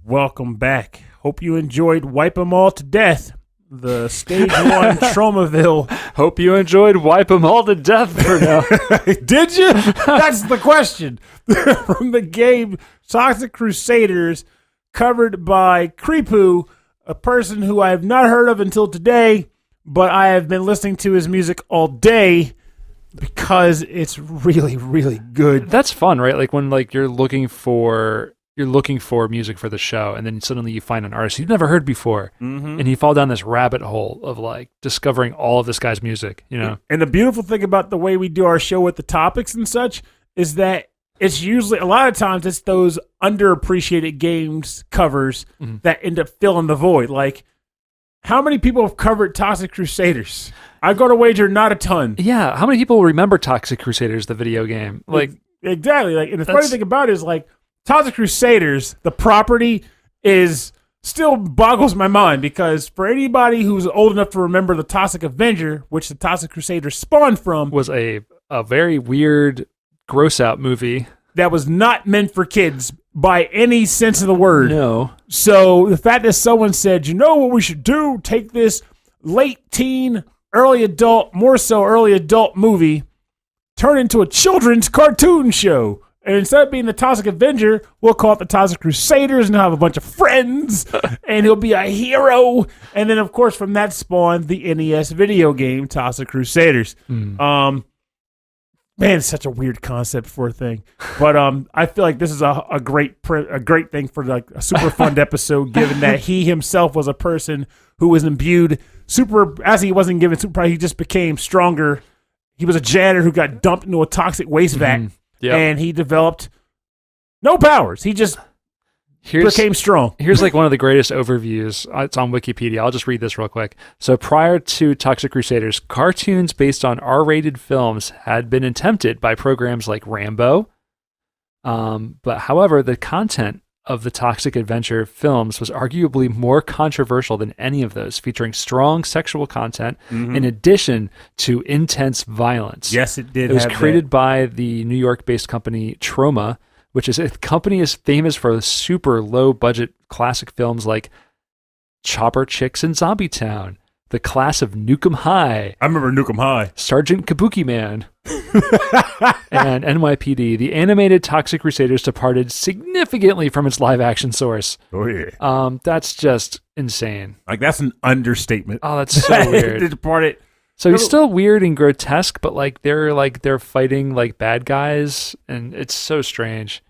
S2: Welcome back. Hope you enjoyed Wipe 'Em All to Death, the Stage 1 Traumaville.
S3: Hope you enjoyed Wipe 'Em All to Death for now.
S2: Did you? That's the question. From the game Toxic Crusaders, covered by Creepue, a person who I have not heard of until today, but I have been listening to his music all day because it's really, really good.
S3: That's fun, right? Like when you're looking for music for the show, and then suddenly you find an artist you've never heard before, and you fall down this rabbit hole of discovering all of this guy's music, you know?
S2: And the beautiful thing about the way we do our show with the topics and such is that it's usually, a lot of times, it's those underappreciated games covers that end up filling the void. Like, how many people have covered Toxic Crusaders? I've got to wager not a ton.
S3: Yeah, how many people remember Toxic Crusaders, the video game?
S2: Exactly. And the funny thing about it is, Toxic Crusaders, the property, is still boggles my mind, because for anybody who's old enough to remember the Toxic Avenger, which the Toxic Crusaders spawned from,
S3: was a very weird, gross out movie
S2: that was not meant for kids by any sense of the word.
S3: No.
S2: So the fact that someone said, you know what we should do? Take this late teen, early adult, more so early adult movie, turn it into a children's cartoon show. And instead of being the Toxic Avenger, we'll call it the Toxic Crusaders, and he'll have a bunch of friends, and he'll be a hero. And then, of course, from that spawned the NES video game, Toxic Crusaders. Man, it's such a weird concept for a thing. But I feel like this is a great thing for a Superfund episode, given that he himself was a person who was imbued as he wasn't given super, he just became stronger. He was a janitor who got dumped into a toxic waste vat, and he developed no powers. He just became strong.
S3: Here's one of the greatest overviews. It's on Wikipedia. I'll just read this real quick. So prior to Toxic Crusaders, cartoons based on R-rated films had been attempted by programs like Rambo. But however, the content of the Toxic Adventure films was arguably more controversial than any of those, featuring strong sexual content in addition to intense violence.
S2: Yes, it did.
S3: It was created by the New York-based company Troma, which is a company is famous for super low-budget classic films like Chopper Chicks and Zombie Town, The Class of Nukem High.
S2: I remember Nukem High.
S3: Sergeant Kabuki Man. And NYPD. The animated Toxic Crusaders departed significantly from its live-action source.
S2: Oh, yeah.
S3: That's just insane.
S2: That's an understatement.
S3: Oh, that's so weird.
S2: They departed.
S3: So he's still weird and grotesque, but they're fighting bad guys, and it's so strange.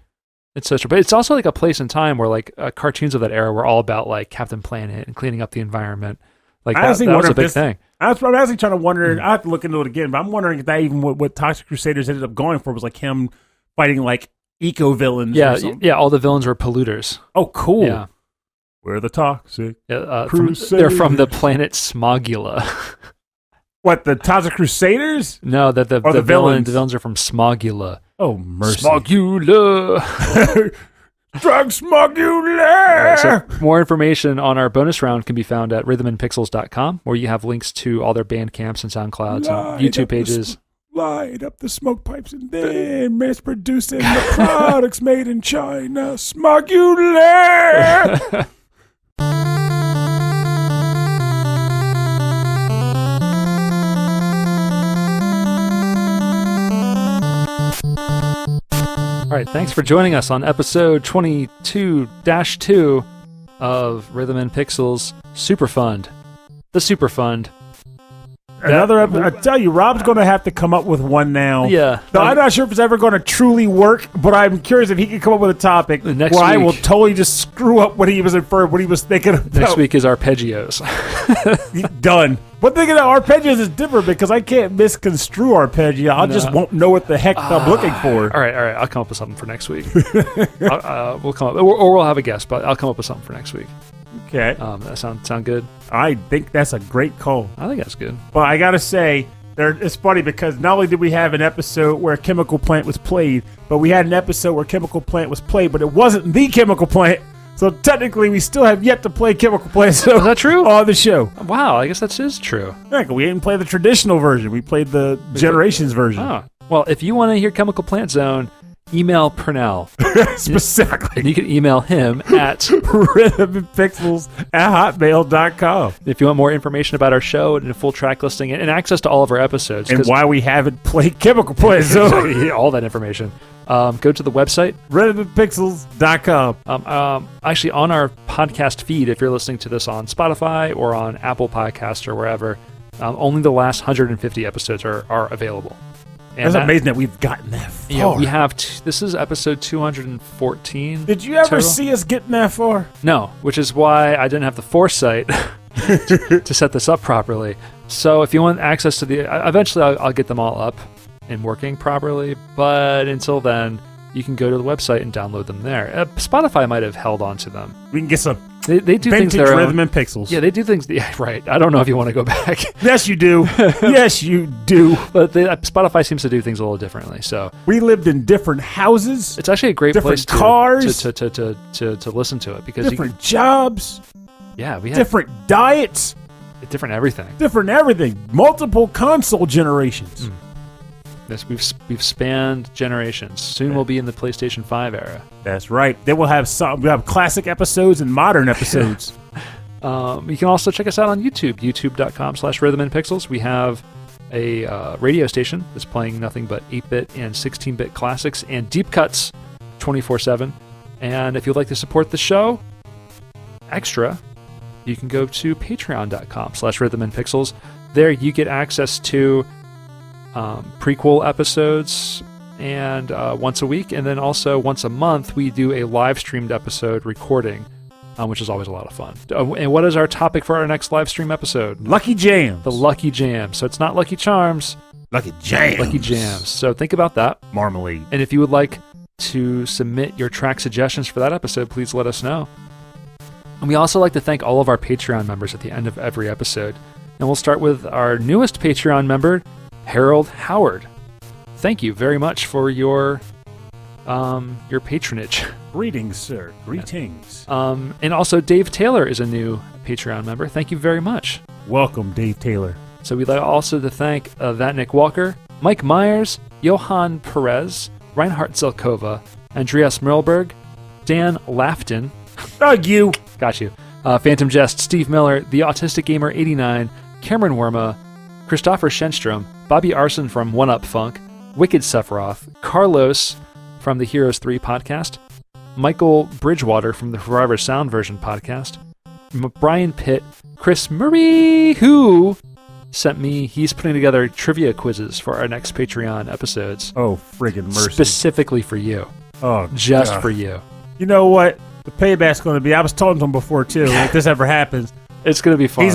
S3: It's so strange. But it's also a place and time where cartoons of that era were all about Captain Planet and cleaning up the environment. That was a big thing.
S2: I'm actually trying to wonder. I have to look into it again, but I'm wondering if that even what Toxic Crusaders ended up going for was him fighting eco villains.
S3: Yeah, yeah. All the villains were polluters.
S2: Oh, cool.
S3: Yeah,
S2: we're the Toxic Crusaders.
S3: They're from the planet Smogula.
S2: What, the Toxic Crusaders?
S3: No, the villains. The villains are from Smogula.
S2: Oh, mercy.
S3: Smogula.
S2: Drug Smogula.
S3: Right, so more information on our bonus round can be found at rhythmandpixels.com, where you have links to all their Bandcamps and SoundClouds and YouTube pages.
S2: Light up the smoke pipes and then mass producing the products made in China. Smogula.
S3: All right, thanks for joining us on episode 22-2 of Rhythm and Pixels Superfund. The Superfund.
S2: I tell you, Rob's going to have to come up with one now.
S3: Yeah.
S2: No, I'm not sure if it's ever going to truly work, but I'm curious if he can come up with a topic where I will totally just screw up what he was thinking about.
S3: Next week is arpeggios.
S2: Done. But thinking of arpeggios is different because I can't misconstrue arpeggio. I just won't know what the heck I'm looking for.
S3: All right. I'll come up with something for next week. We'll come up, or we'll have a guest, but I'll come up with something for next week.
S2: Okay.
S3: That sound good?
S2: I think that's a great call.
S3: I think that's good.
S2: But I got to say, it's funny because not only did we have an episode where Chemical Plant was played, but we had an episode where Chemical Plant was played, but it wasn't the Chemical Plant. So technically, we still have yet to play Chemical Plant. So
S3: is that true?
S2: On the show.
S3: Wow, I guess that is true.
S2: Yeah, we didn't play the traditional version. We played the Generations version.
S3: Oh. Well, if you want to hear Chemical Plant Zone, email Purnell.
S2: Specifically.
S3: And you can email him at
S2: rhythmandpixels@hotmail.com.
S3: if you want more information about our show and a full track listing and access to all of our episodes.
S2: And why we haven't played Chemical Play Zone.
S3: All that information. Go to the website.
S2: rhythmandpixels.com.
S3: Actually, on our podcast feed, if you're listening to this on Spotify or on Apple Podcasts or wherever, only the last 150 episodes are available. And
S2: That's amazing that we've gotten that far.
S3: Yeah, we have. This is episode 214.
S2: Did you ever
S3: total.
S2: see us getting that far?
S3: No, which is why I didn't have the foresight to set this up properly. So if you want access to the... Eventually, I'll get them all up and working properly. But until then, you can go to the website and download them there. Spotify might have held on to them.
S2: We can get some
S3: They do things
S2: vintage
S3: their
S2: Rhythm
S3: own.
S2: and Pixels.
S3: Yeah, they do things... Yeah, right. I don't know if you want to go back.
S2: Yes, you do. Yes, you do.
S3: But Spotify seems to do things a little differently. So
S2: We lived in different houses,
S3: it's actually a great
S2: different
S3: place
S2: cars,
S3: to listen to it. Because
S2: different jobs,
S3: we had
S2: different diets,
S3: different everything.
S2: different everything. Multiple console generations.
S3: Yes, we've spanned generations. Soon we'll be in the PlayStation 5 era.
S2: That's right. Then we'll have classic episodes and modern episodes.
S3: You can also check us out on YouTube, youtube.com/rhythmandpixels. We have a radio station that's playing nothing but 8-bit and 16-bit classics and deep cuts 24/7. And if you'd like to support the show extra, you can go to patreon.com/rhythmandpixels. There you get access to prequel episodes and once a week, and then also once a month we do a live streamed episode recording, which is always a lot of fun. And what is our topic for our next live stream episode?
S2: Lucky Jams.
S3: The Lucky Jams. So it's not Lucky Charms,
S2: Lucky Jams.
S3: Lucky Jams. So think about that.
S2: Marmalade.
S3: And if you would like to submit your track suggestions for that episode, please let us know. And we also like to thank all of our Patreon members at the end of every episode. And we'll start with our newest Patreon member, Harold Howard. Thank you very much for your patronage.
S2: Greetings, sir. Greetings.
S3: And also Dave Taylor is a new Patreon member. Thank you very much.
S2: Welcome, Dave Taylor.
S3: So we'd like also to thank That Nick Walker, Mike Myers, Johan Perez, Reinhard Zelkova, Andreas Merlberg, Dan Lafton.
S2: Doug, you.
S3: Got you. Phantom Jest, Steve Miller, The Autistic Gamer 89, Cameron Werma, Christopher Shenstrom, Bobby Arson from One Up Funk, Wicked Sephiroth, Carlos from the Heroes 3 podcast, Michael Bridgewater from the Forever Sound Version podcast, Brian Pitt, Chris Murray, who sent me, he's putting together trivia quizzes for our next Patreon episodes.
S2: Oh, friggin' mercy.
S3: Specifically for you.
S2: Oh,
S3: Just
S2: God.
S3: for you.
S2: You know what? The payback's going to be, I was talking to him before, too, if this ever happens.
S3: It's going to be fun.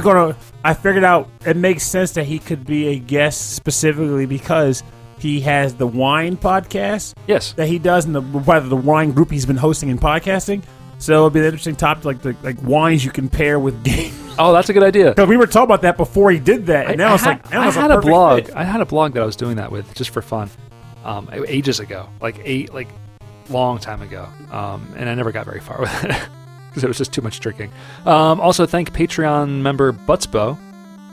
S2: I figured out, it makes sense that he could be a guest specifically because he has the wine podcast.
S3: Yes.
S2: That he does, and the wine group he's been hosting and podcasting. So it'll be an interesting topic, like wines you can pair with games.
S3: Oh, that's a good idea.
S2: Because we were talking about that before he did that, and now
S3: I had
S2: a
S3: blog.
S2: fit.
S3: I had a blog that I was doing that with just for fun, ages ago, long time ago, and I never got very far with it because it was just too much drinking. Also, thank Patreon member Butsbo.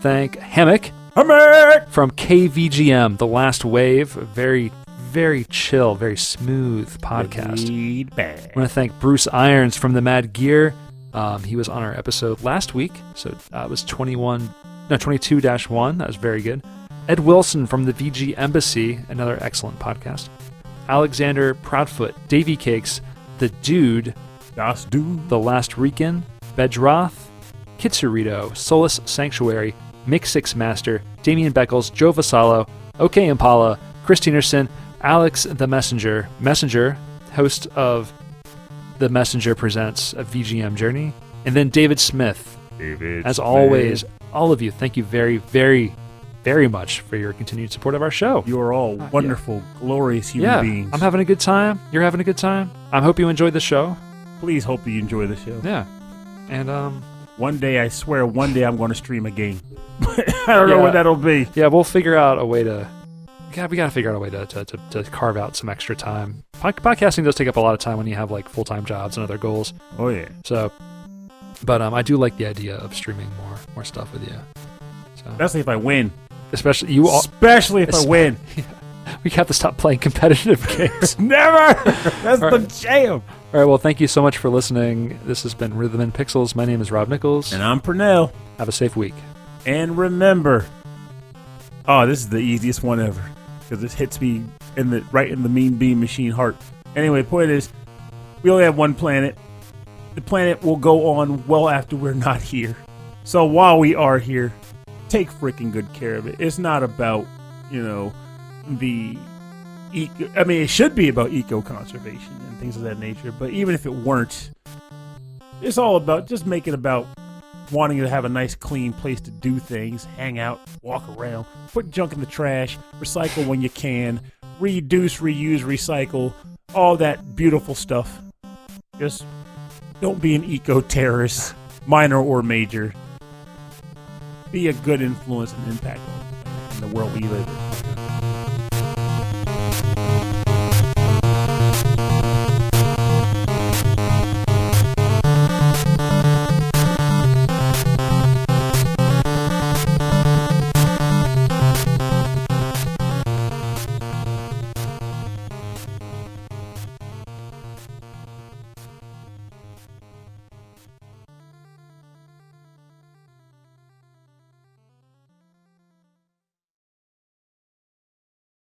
S3: Thank Hammock from KVGM, The Last Wave. Very, very chill, very smooth podcast. I want to thank Bruce Irons from the Mad Gear. He was on our episode last week, so it was 22-1. That was very good. Ed Wilson from the VG Embassy, another excellent podcast. Alexander Proudfoot, Davy Cakes, The Dude,
S2: Das Dude,
S3: The Last Rican, Bedroth, Kitsurito, Solus Sanctuary, Mix Six Master, Damian Beckles, Joe Vassallo, OK Impala, Chris Tienerson, Alex the Messenger, host of The Messenger Presents a VGM Journey, and then David Smith. As always, all of you, thank you very, very, very much for your continued support of our show.
S2: You are all wonderful, glorious human beings.
S3: I'm having a good time. You're having a good time. I hope you enjoyed the show.
S2: Please hope that you enjoy the show.
S3: Yeah. And
S2: one day, I swear, I'm going to stream a game. I don't know what that'll be.
S3: Yeah, we'll figure out a way to... we got to figure out a way to carve out some extra time. Podcasting does take up a lot of time when you have like full-time jobs and other goals.
S2: Oh, yeah.
S3: So, but I do like the idea of streaming more stuff with you. So,
S2: especially if I win.
S3: Especially if I win. We have to stop playing competitive games.
S2: Never! That's the jam!
S3: All right, well, thank you so much for listening. This has been Rhythm and Pixels. My name is Rob Nichols.
S2: And I'm Pernell.
S3: Have a safe week.
S2: And remember, this is the easiest one ever, because this hits me right in the Mean Bean Machine heart. Anyway, point is, we only have one planet. The planet will go on well after we're not here. So while we are here, take freaking good care of it. It's not about, it should be about eco-conservation and things of that nature, but even if it weren't, it's all about just make it about wanting to have a nice clean place to do things, hang out, walk around, put junk in the trash, recycle when you can, reduce, reuse, recycle, all that beautiful stuff. Just don't be an eco-terrorist, minor or major. Be a good influence and impact on the world we live in.